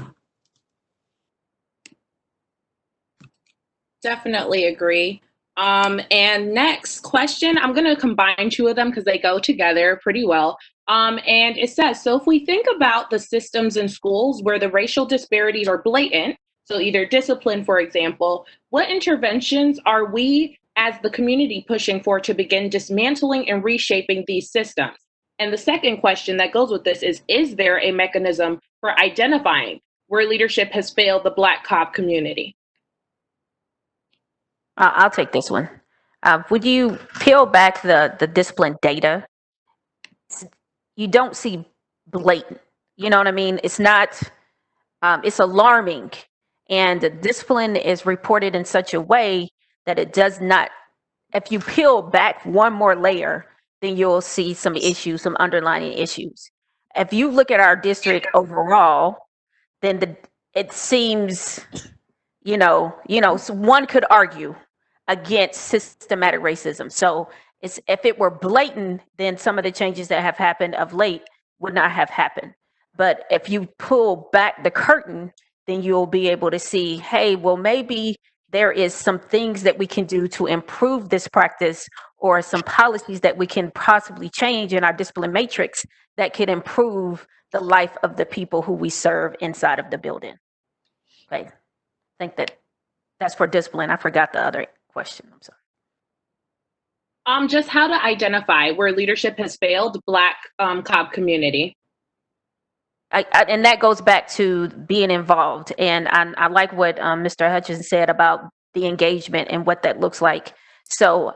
Definitely agree. And next question, I'm going to combine two of them because they go together pretty well. And it says, so if we think about the systems in schools where the racial disparities are blatant, so either discipline, for example, what interventions are we as the community pushing for to begin dismantling and reshaping these systems? And the second question that goes with this is there a mechanism for identifying where leadership has failed the Black Cobb community? I'll take this one. Would you peel back the discipline data? You don't see blatant. You know what I mean? It's not. It's alarming, and the discipline is reported in such a way that it does not. If you peel back one more layer, then you'll see some issues, some underlying issues. If you look at our district overall, then it seems, so one could argue against systematic racism. So if it were blatant, then some of the changes that have happened of late would not have happened. But if you pull back the curtain, then you'll be able to see, hey, well, maybe there is some things that we can do to improve this practice, or some policies that we can possibly change in our discipline matrix that could improve the life of the people who we serve inside of the building. Okay. I think that's for discipline. I forgot the other question. I'm sorry. Just how to identify where leadership has failed Black Cobb community. And that goes back to being involved. And I like what Mr. Hutchins said about the engagement and what that looks like. So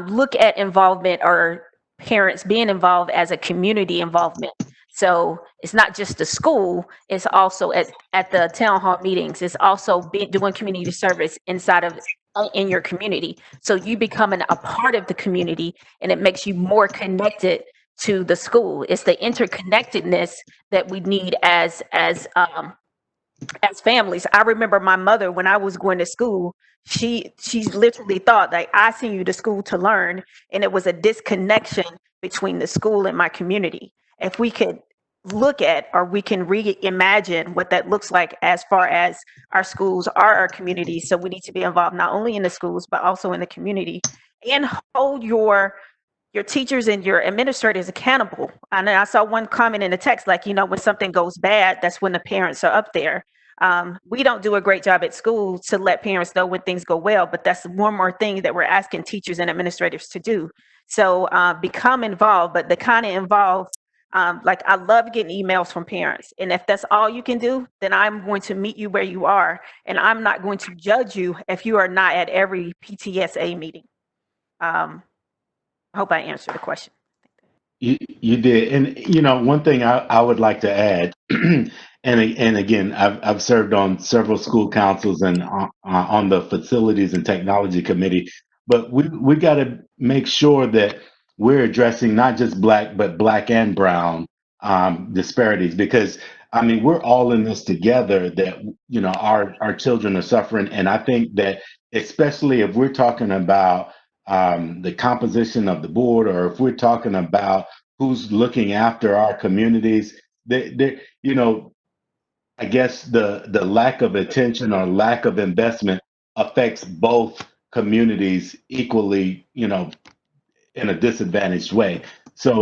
look at involvement, or parents being involved as a community involvement. So it's not just the school, it's also at the town hall meetings. It's also doing community service in your community. So you becoming a part of the community, and it makes you more connected to the school. It's the interconnectedness that we need as families. I remember my mother, when I was going to school, she literally thought, like, I send you to school to learn, and it was a disconnection between the school and my community. If we could look at, or we can reimagine what that looks like as far as our schools are our community. So we need to be involved not only in the schools, but also in the community, and hold your teachers and your administrators accountable. And I saw one comment in the text, like, when something goes bad, that's when the parents are up there. We don't do a great job at school to let parents know when things go well, but that's one more thing that we're asking teachers and administrators to do. So become involved, but the kind of involved, like, I love getting emails from parents. And if that's all you can do, then I'm going to meet you where you are. And I'm not going to judge you if you are not at every PTSA meeting. I hope I answered the question. You did. And one thing I would like to add, and again, I've served on several school councils and on the facilities and technology committee, but we got to make sure that we're addressing not just Black, but Black and Brown disparities, because I mean, we're all in this together, that our children are suffering. And I think that, especially if we're talking about the composition of the board, or if we're talking about who's looking after our communities, I guess the lack of attention or lack of investment affects both communities equally, in a disadvantaged way. So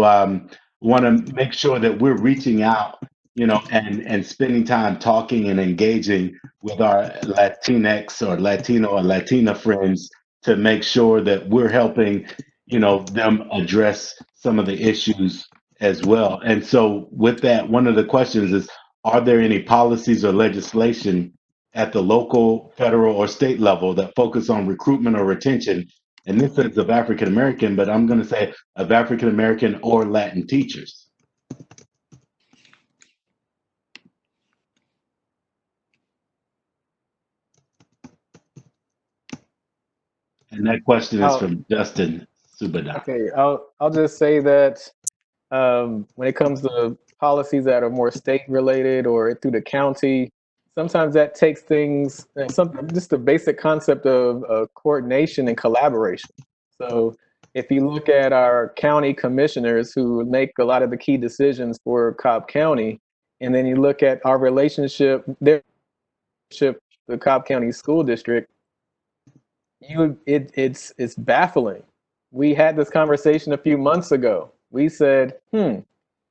want to make sure that we're reaching out, and spending time talking and engaging with our Latinx or Latino or Latina friends, to make sure that we're helping, them address some of the issues as well. And so with that, one of the questions is, are there any policies or legislation at the local, federal, or state level that focus on recruitment or retention? And this is of African American, but I'm going to say of African American or Latin teachers. And that question is from Justin Subada. Okay, I'll just say that when it comes to policies that are more state related or through the county, sometimes that takes things, just the basic concept of coordination and collaboration. So if you look at our county commissioners who make a lot of the key decisions for Cobb County, and then you look at our relationship, their relationship, the Cobb County School District, it's baffling. We had this conversation a few months ago. We said,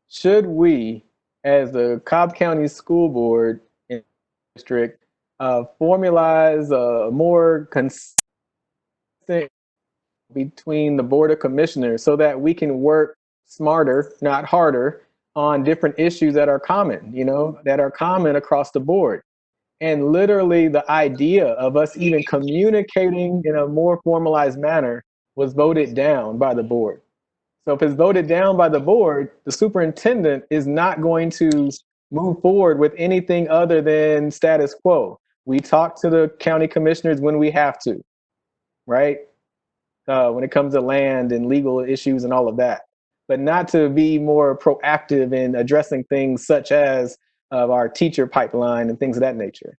should we, as the Cobb County School Board and District, formalize a more consistent between the Board of Commissioners so that we can work smarter, not harder, on different issues that are common, that are common across the board. And literally the idea of us even communicating in a more formalized manner was voted down by the board. So if it's voted down by the board, the superintendent is not going to move forward with anything other than status quo. We talk to the county commissioners when we have to, right? When it comes to land and legal issues and all of that, but not to be more proactive in addressing things such as our teacher pipeline and things of that nature.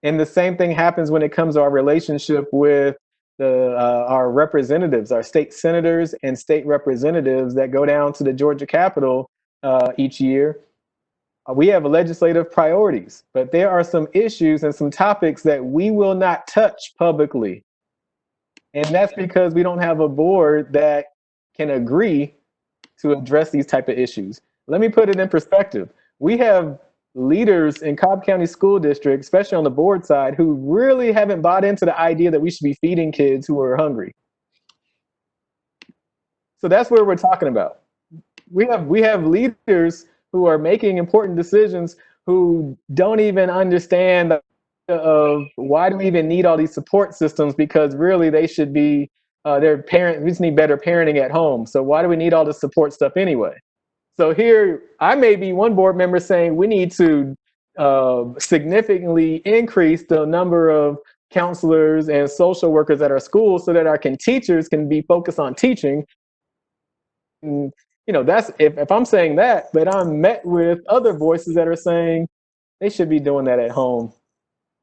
And the same thing happens when it comes to our relationship with our representatives, our state senators and state representatives that go down to the Georgia Capitol each year. We have legislative priorities, but there are some issues and some topics that we will not touch publicly. And that's because we don't have a board that can agree to address these type of issues. Let me put it in perspective. We have leaders in Cobb County School District, especially on the board side, who really haven't bought into the idea that we should be feeding kids who are hungry. So that's what we're talking about. We have leaders who are making important decisions who don't even understand of why do we even need all these support systems, because really they should be their parents. We just need better parenting at home. So why do we need all this support stuff anyway? So here I may be one board member saying we need to significantly increase the number of counselors and social workers at our schools so that our teachers can be focused on teaching. And, that's if I'm saying that, but I'm met with other voices that are saying they should be doing that at home.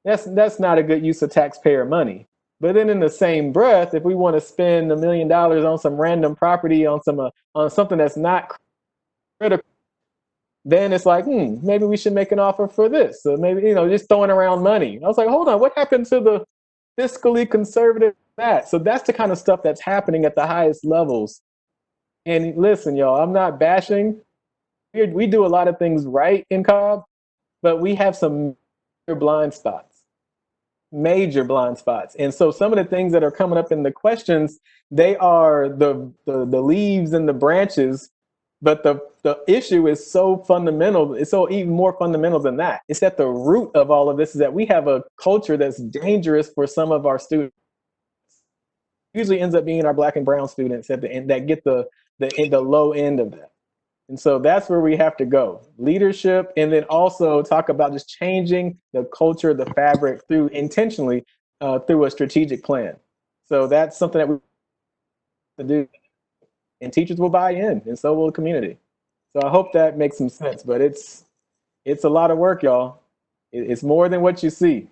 That's not a good use of taxpayer money. But then in the same breath, if we want to spend $1 million on some random property on something that's not critical, then it's like, maybe we should make an offer for this. So maybe, just throwing around money. I was like, hold on, what happened to the fiscally conservative that? So that's the kind of stuff that's happening at the highest levels. And listen, y'all, I'm not bashing. We do a lot of things right in Cobb, but we have some major blind spots. And so some of the things that are coming up in the questions, they are the leaves and the branches, but the issue is so fundamental. It's so even more fundamental than that. It's at the root of all of this is that we have a culture that's dangerous for some of our students. Usually ends up being our Black and brown students at the end that get the low end of that. And so that's where we have to go. Leadership, and then also talk about just changing the culture, the fabric intentionally through a strategic plan. So that's something that we have to do. And teachers will buy in, and so will the community. So I hope that makes some sense, but it's a lot of work, y'all. It's more than what you see.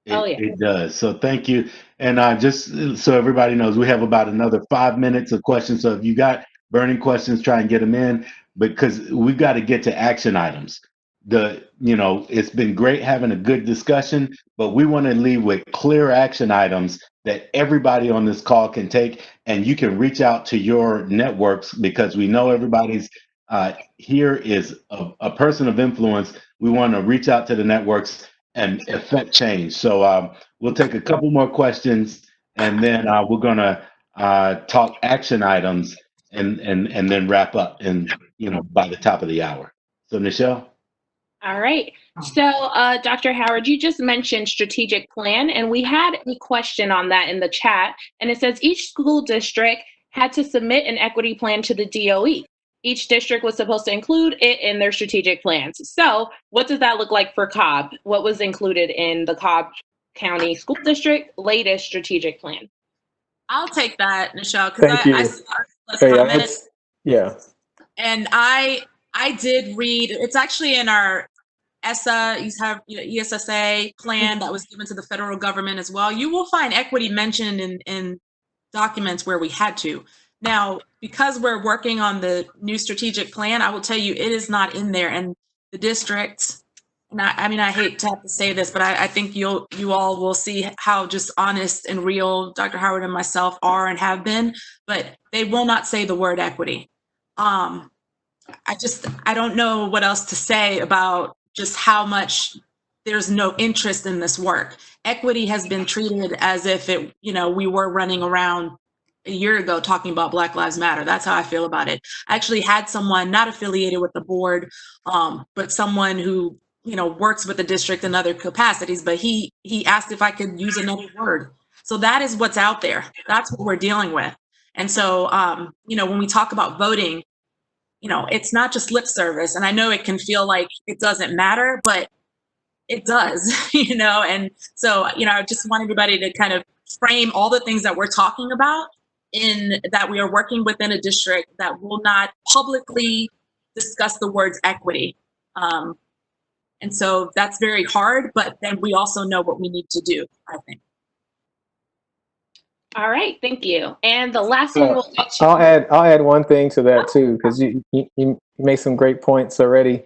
It does. So thank you. And just so everybody knows, we have about another 5 minutes of questions. So if you got burning questions, try and get them in, because we've got to get to action items. It's been great having a good discussion, but we want to leave with clear action items that everybody on this call can take, and you can reach out to your networks, because we know everybody's here is a person of influence. We want to reach out to the networks and affect change. So we'll take a couple more questions, and then we're going to talk action items. and then wrap up and by the top of the hour. So Nichelle. All right. So, Dr. Howard, you just mentioned strategic plan, and we had a question on that in the chat. And it says each school district had to submit an equity plan to the DOE. Each district was supposed to include it in their strategic plans. So, what does that look like for Cobb? What was included in the Cobb County School District latest strategic plan? I'll take that, Nichelle, because Thank I you. started less Hey, comments, yeah. and I did read. It's actually in our ESSA, ESSA plan that was given to the federal government as well. You will find equity mentioned in documents where we had to. Now, because we're working on the new strategic plan, I will tell you it is not in there. And the district, and I mean, I hate to have to say this, but I think you all will see how just honest and real Dr. Howard and myself are and have been, but they will not say the word equity. I don't know what else to say about just how much there's no interest in this work. Equity has been treated as if we were running around a year ago talking about Black Lives Matter. That's how I feel about it. I actually had someone not affiliated with the board, but someone who, works with the district in other capacities, but he asked if I could use another word. So that is what's out there. That's what we're dealing with. And so, when we talk about voting, it's not just lip service. And I know it can feel like it doesn't matter, but it does, And so, I just want everybody to kind of frame all the things that we're talking about in that we are working within a district that will not publicly discuss the words equity. And so that's very hard, but then we also know what we need to do, I think. All right, thank you. And the last one we'll get to. I'll add one thing to that too, because you make some great points already.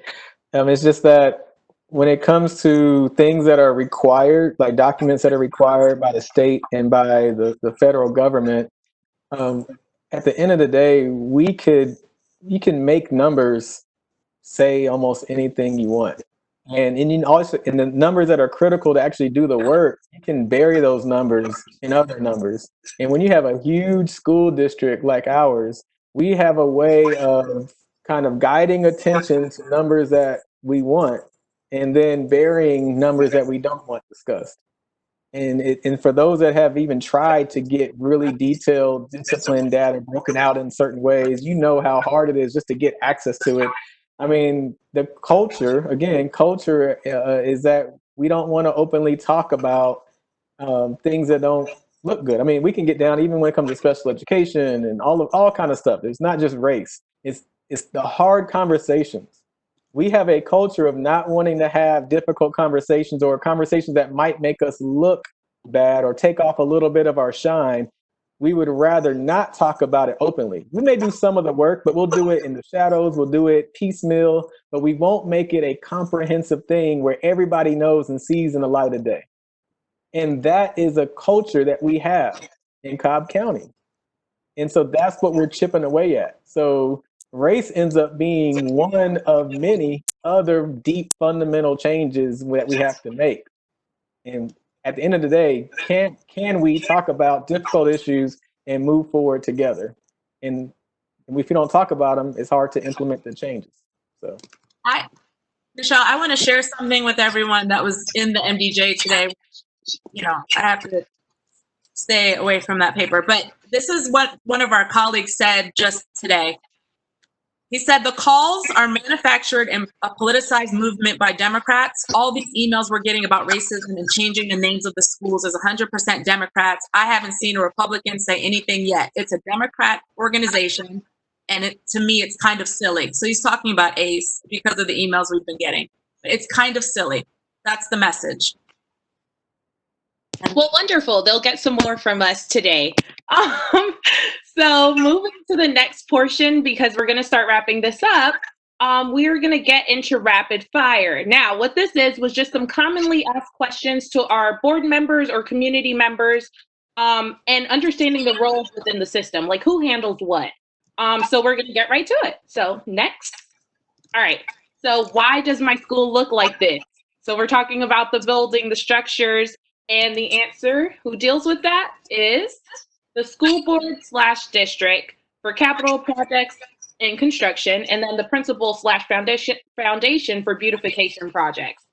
It's just that when it comes to things that are required, like documents that are required by the state and by the federal government, at the end of the day, you can make numbers say almost anything you want. And you also, in the numbers that are critical to actually do the work, you can bury those numbers in other numbers. And when you have a huge school district like ours, we have a way of kind of guiding attention to numbers that we want and then burying numbers that we don't want discussed. And for those that have even tried to get really detailed discipline data broken out in certain ways, how hard it is just to get access to it. I mean, the culture is that we don't want to openly talk about things that don't look good. I mean, we can get down even when it comes to special education and all kind of stuff. It's not just race. It's the hard conversations. We have a culture of not wanting to have difficult conversations or conversations that might make us look bad or take off a little bit of our shine. We would rather not talk about it openly. We may do some of the work, but we'll do it in the shadows. We'll do it piecemeal, but we won't make it a comprehensive thing where everybody knows and sees in the light of day. And that is a culture that we have in Cobb County. And so that's what we're chipping away at. So race ends up being one of many other deep fundamental changes that we have to make. And at the end of the day, can we talk about difficult issues and move forward together? And if you don't talk about them, it's hard to implement the changes. So, Michelle, I want to share something with everyone that was in the MDJ today. I have to stay away from that paper, but this is what one of our colleagues said just today. He said the calls are manufactured and a politicized movement by Democrats. All these emails we're getting about racism and changing the names of the schools is 100% Democrats. I haven't seen a Republican say anything yet. It's a Democrat organization, and to me, it's kind of silly. So he's talking about ACE because of the emails we've been getting. It's kind of silly. That's the message. Well, wonderful. They'll get some more from us today. So moving to the next portion, because we're going to start wrapping this up, we are going to get into rapid fire. Now, what this was just some commonly asked questions to our board members or community members, and understanding the roles within the system, like who handles what. So we're going to get right to it. So next. All right. So why does my school look like this? So we're talking about the building, the structures, and the answer who deals with that is the school board /district, for capital projects and construction, and then the principal/foundation for beautification projects.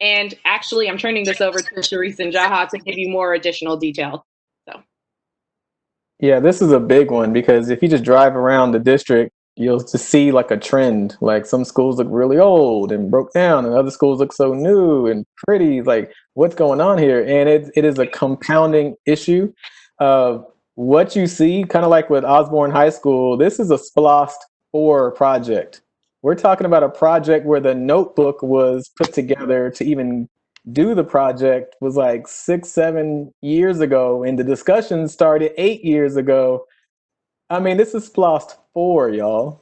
And actually, I'm turning this over to Sharice and Jaha to give you more additional detail. So, Yeah, this is a big one because if you just drive around the district, you'll just see like a trend. Like some schools look really old and broke down, and other schools look so new and pretty. Like, what's going on here? And it is a compounding issue. What you see, kind of like with Osborne High School, this is a SPLOST 4 project. We're talking about a project where the notebook was put together to even do the project was like 6-7 years ago, and the discussion started 8 years ago. I mean, this is SPLOST 4, y'all.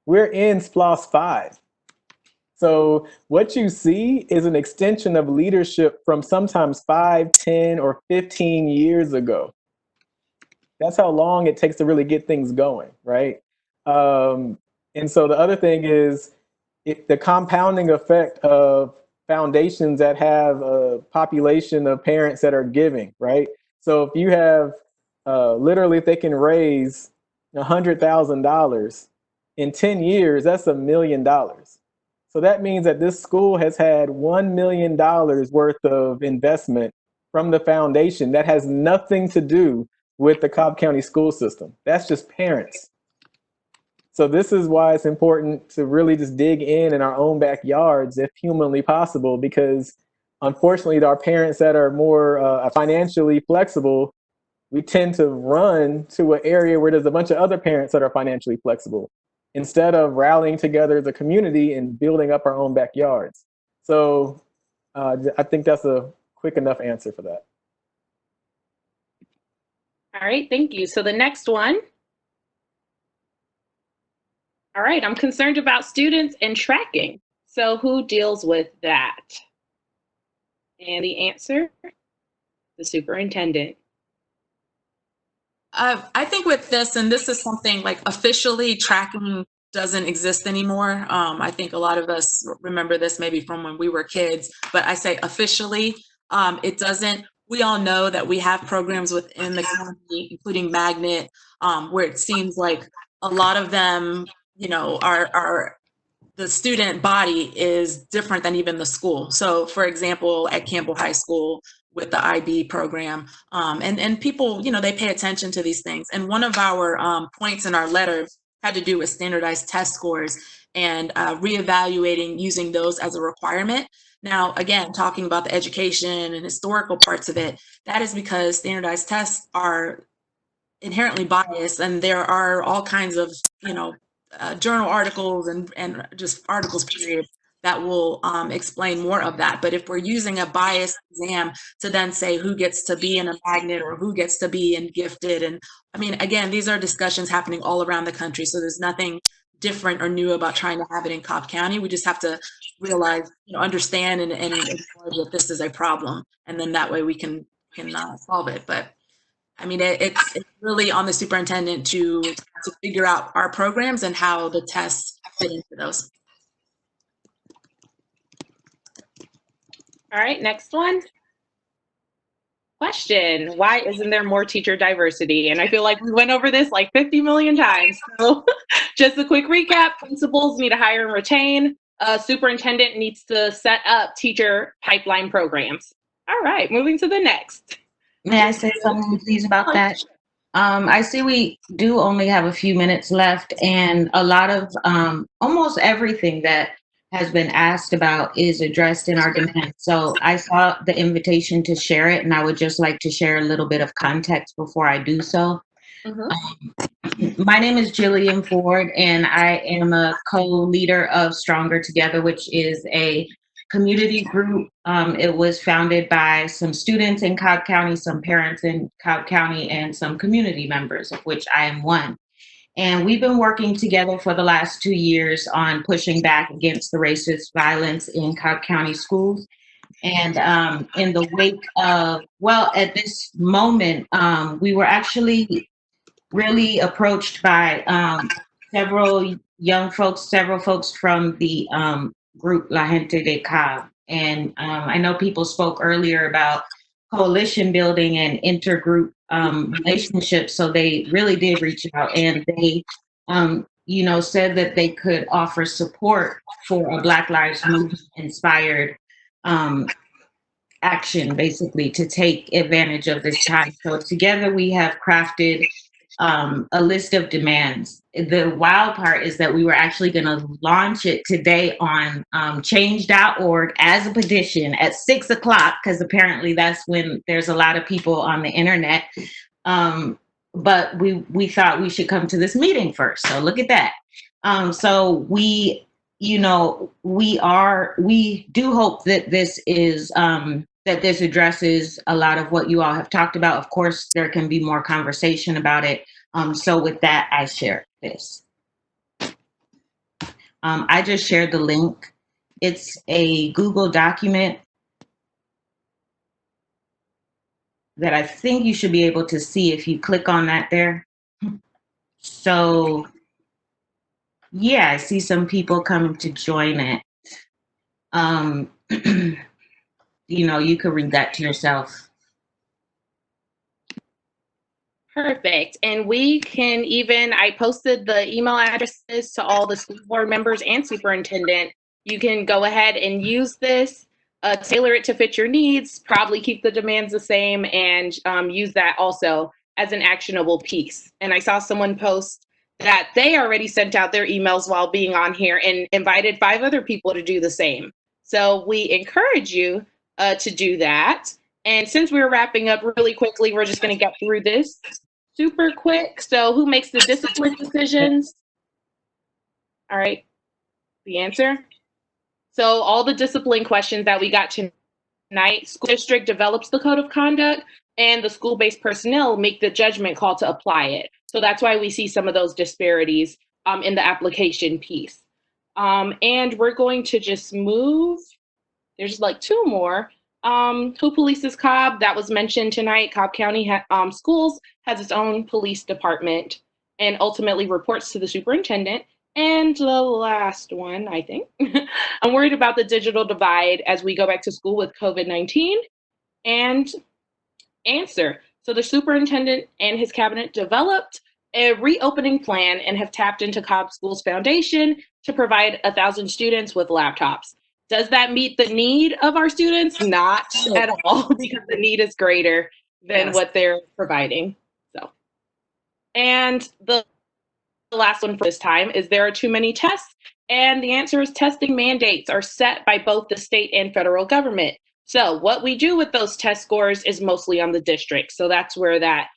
We're in SPLOST 5. So what you see is an extension of leadership from sometimes 5, 10, or 15 years ago. That's how long it takes to really get things going, right? And so the other thing is the compounding effect of foundations that have a population of parents that are giving, right? So if you have literally, if they can raise $100,000 in 10 years, that's $1 million. So that means that this school has had $1 million worth of investment from the foundation that has nothing to do with the Cobb County school system. That's just parents. So this is why it's important to really just dig in our own backyards if humanly possible, because unfortunately our parents that are more financially flexible, we tend to run to an area where there's a bunch of other parents that are financially flexible instead of rallying together as a community and building up our own backyards. So I think that's a quick enough answer for that. all right, thank you. So the next one. All right, I'm concerned about students and tracking. So who deals with that? And the answer, the superintendent. I think with this, and this is something like officially tracking doesn't exist anymore. I think a lot of us remember this maybe from when we were kids, but I say officially, it doesn't. We all know that we have programs within the county, including Magnet, where it seems like a lot of them, are the student body is different than even the school. So for example, at Campbell High School with the IB program, and people, they pay attention to these things. And one of our points in our letter had to do with standardized test scores and reevaluating using those as a requirement. Now, again, talking about the education and historical parts of it, that is because standardized tests are inherently biased, and there are all kinds of journal articles and just articles period that will explain more of that. But if we're using a biased exam to then say who gets to be in a magnet or who gets to be in gifted, and I mean, again, these are discussions happening all around the country, so there's nothing different or new about trying to have it in Cobb County. We just have to realize, understand and acknowledge that this is a problem, and then that way we can solve it. But I mean, it's really on the superintendent to figure out our programs and how the tests fit into those. All right, next one. Question, why isn't there more teacher diversity? And I feel like we went over this like 50 million times. So just a quick recap, principals need to hire and retain. Superintendent needs to set up teacher pipeline programs. All right, moving to the next. May I say something, please, about that? I see we do only have a few minutes left, and a lot of almost everything that has been asked about is addressed in our demand. So I saw the invitation to share it, and I would just like to share a little bit of context before I do so. My name is Jillian Ford, and I am a co-leader of Stronger Together, which is a community group. It was founded by some students in Cobb County, some parents in Cobb County, and some community members, of which I am one. And we've been working together for the last 2 years on pushing back against the racist violence in Cobb County schools. And in the wake of, well, at this moment, we were actually really approached by several folks from the group La Gente de Cobb. And I know people spoke earlier about coalition building and intergroup relationships. So they really did reach out, and they, said that they could offer support for a Black Lives Movement inspired action, basically, to take advantage of this time. So together we have crafted a list of demands. The wild part is that we were actually going to launch it today on change.org as a petition at 6 o'clock, because apparently that's when there's a lot of people on the internet. But we thought we should come to this meeting first. So look at that. So we do hope that this is that this addresses a lot of what you all have talked about. Of course, there can be more conversation about it. So with that, I share this. I just shared the link. It's a Google document that I think you should be able to see if you click on that there. So yeah, I see some people coming to join it. You could read that to yourself. Perfect. And we can I posted the email addresses to all the school board members and superintendent. You can go ahead and use this, tailor it to fit your needs, probably keep the demands the same, and use that also as an actionable piece. And I saw someone post that they already sent out their emails while being on here and invited 5 other people to do the same. So we encourage you to do that. And since we're wrapping up really quickly, we're just going to get through this super quick. So who makes the discipline decisions? All right, the answer. So all the discipline questions that we got tonight, school district develops the code of conduct and the school-based personnel make the judgment call to apply it. So that's why we see some of those disparities in the application piece. And we're going to just move. There's like 2 more. Who polices Cobb? That was mentioned tonight. Cobb County Schools has its own police department and ultimately reports to the superintendent. And the last one, I think, I'm worried about the digital divide as we go back to school with COVID-19. And answer. So the superintendent and his cabinet developed a reopening plan and have tapped into Cobb Schools Foundation to provide 1,000 students with laptops. Does that meet the need of our students? Not at all, because the need is greater than what they're providing. So, and the last one for this time is there are too many tests, and the answer is testing mandates are set by both the state and federal government. So what we do with those test scores is mostly on the district. So that's where that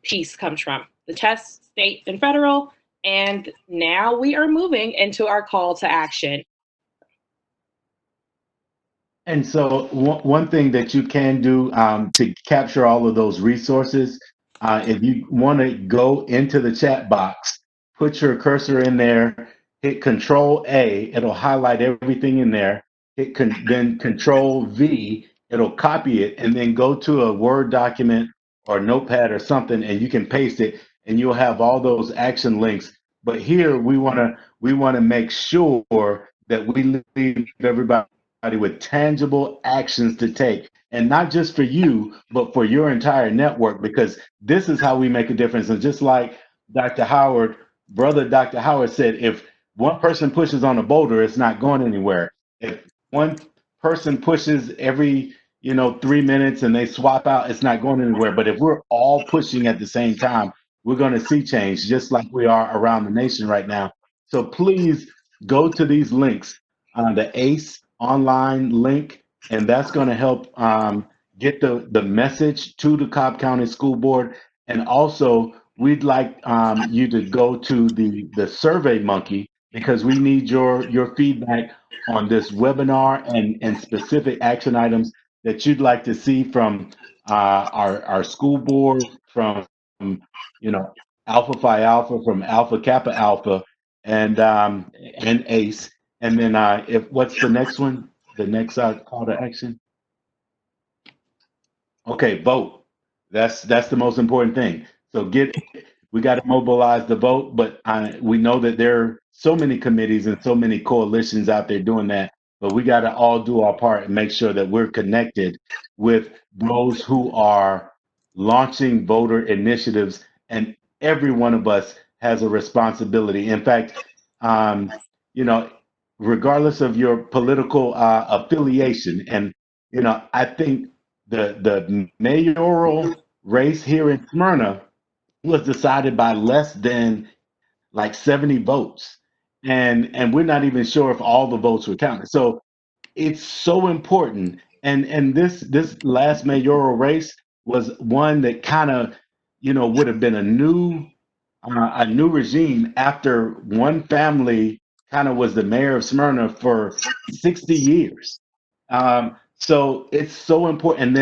piece comes from, the tests, state and federal. And now we are moving into our call to action. And so one thing that you can do to capture all of those resources, if you want to go into the chat box, put your cursor in there, hit Control A, it'll highlight everything in there. Then Control V, it'll copy it, and then go to a Word document or Notepad or something, and you can paste it, and you'll have all those action links. But here we want to make sure that we leave everybody with tangible actions to take, and not just for you, but for your entire network, because this is how we make a difference. And just like Dr. Howard, brother Dr. Howard said, if one person pushes on a boulder, it's not going anywhere. If one person pushes every 3 minutes and they swap out, it's not going anywhere. But if we're all pushing at the same time, we're going to see change, just like we are around the nation right now. So please go to these links, the ACE online link, and that's going to help get the message to the Cobb County School Board. And also, we'd like you to go to the Survey Monkey, because we need your feedback on this webinar and specific action items that you'd like to see from our school board, from Alpha Phi Alpha, from Alpha Kappa Alpha, and ACE. And then what's the next one? The next call to action? Okay, vote. That's the most important thing. So we got to mobilize the vote, but we know that there are so many committees and so many coalitions out there doing that, but we got to all do our part and make sure that we're connected with those who are launching voter initiatives, and every one of us has a responsibility. In fact, you know, regardless of your political affiliation, and I think the mayoral race here in Smyrna was decided by less than like 70 votes, and we're not even sure if all the votes were counted. So it's so important. And this last mayoral race was one that kind of would have been a new regime after one family kind of was the mayor of Smyrna for 60 years. So it's so important.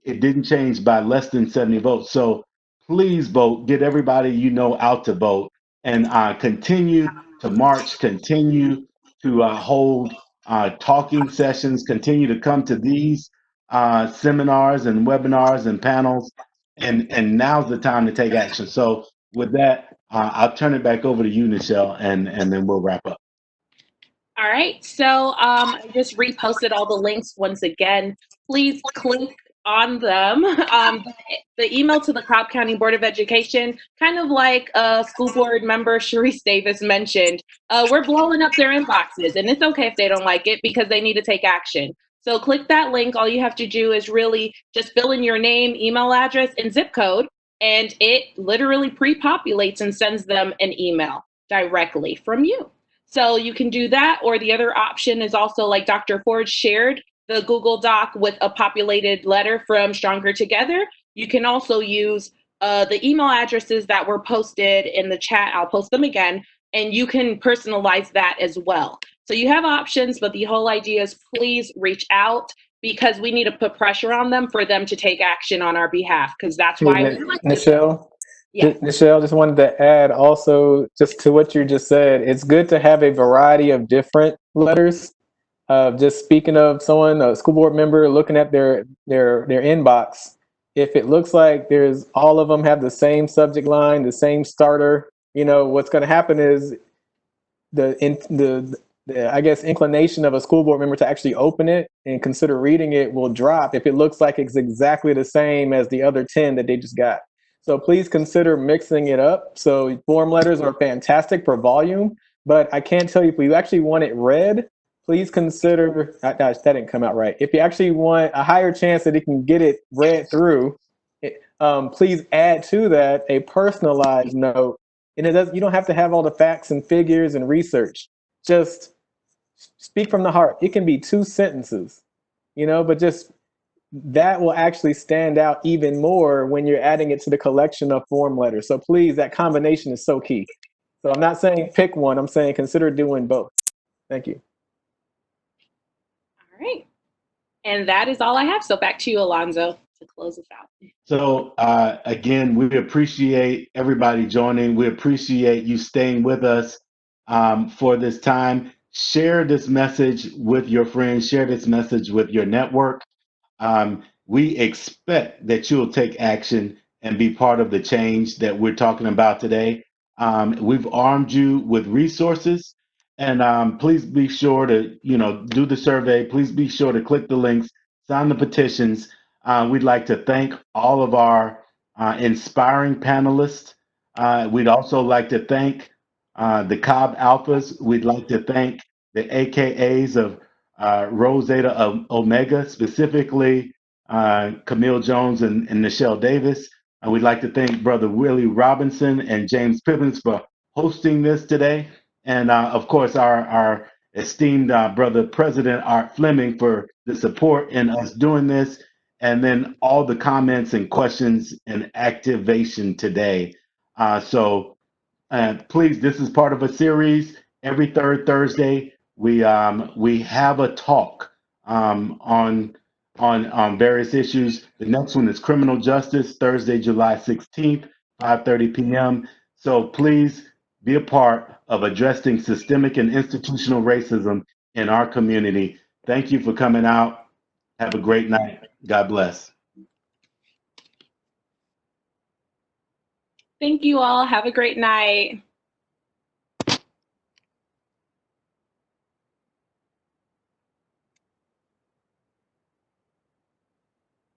It didn't change by less than 70 votes. So please vote, get everybody out to vote, and continue to march, continue to hold talking sessions, continue to come to these seminars and webinars and panels. And now's the time to take action. So with that, I'll turn it back over to you, Nichelle, and then we'll wrap up. All right. So I just reposted all the links once again. Please click on them. The email to the Cobb County Board of Education, kind of like school board member Sharice Davis mentioned, we're blowing up their inboxes, and it's okay if they don't like it because they need to take action. So click that link. All you have to do is really just fill in your name, email address, and zip code, and it literally pre-populates and sends them an email directly from you. So you can do that, or the other option is also, like Dr. Ford shared, the Google Doc with a populated letter from Stronger Together. You can also use the email addresses that were posted in the chat. I'll post them again, and you can personalize that as well. So you have options, but the whole idea is please reach out, because we need to put pressure on them for them to take action on our behalf, because that's why we like this. Nichelle, Yeah. Nichelle, just wanted to add also, just to what you just said, it's good to have a variety of different letters. Just speaking of someone, a school board member, looking at their inbox, if it looks like there's all of them have the same subject line, the same starter, what's going to happen is the I guess inclination of a school board member to actually open it and consider reading it will drop if it looks like it's exactly the same as the other 10 that they just got. So please consider mixing it up. So form letters are fantastic for volume, but I can't tell you, if you actually want it read, please consider, gosh, that didn't come out right. If you actually want a higher chance that it can get it read through, please add to that a personalized note. And you don't have to have all the facts and figures and research. Just speak from the heart. It can be 2 sentences, but just that will actually stand out even more when you're adding it to the collection of form letters. So please, that combination is so key. So I'm not saying pick one, I'm saying consider doing both. Thank you. All right. And that is all I have. So back to you, Alonzo, to close us out. So again, we appreciate everybody joining. We appreciate you staying with us for this time. Share this message with your friends. Share this message with your network. We expect that you'll take action and be part of the change that we're talking about today. We've armed you with resources, and please be sure to, do the survey. Please be sure to click the links, sign the petitions. We'd like to thank all of our inspiring panelists. We'd also like to thank the Cobb Alphas. We'd like to thank the AKAs of Rho Zeta Omega, specifically Camille Jones and Nichelle Davis. And we'd like to thank Brother Willie Robinson and James Pippins for hosting this today. And of course, our esteemed brother President Art Fleming for the support in us doing this. And then all the comments and questions and activation today. So please, this is part of a series. Every third Thursday, we have a talk on various issues. The next one is criminal justice, Thursday, July 16th, 5:30 p.m. So please be a part of addressing systemic and institutional racism in our community. Thank you for coming out. Have a great night. God bless. Thank you all. Have a great night.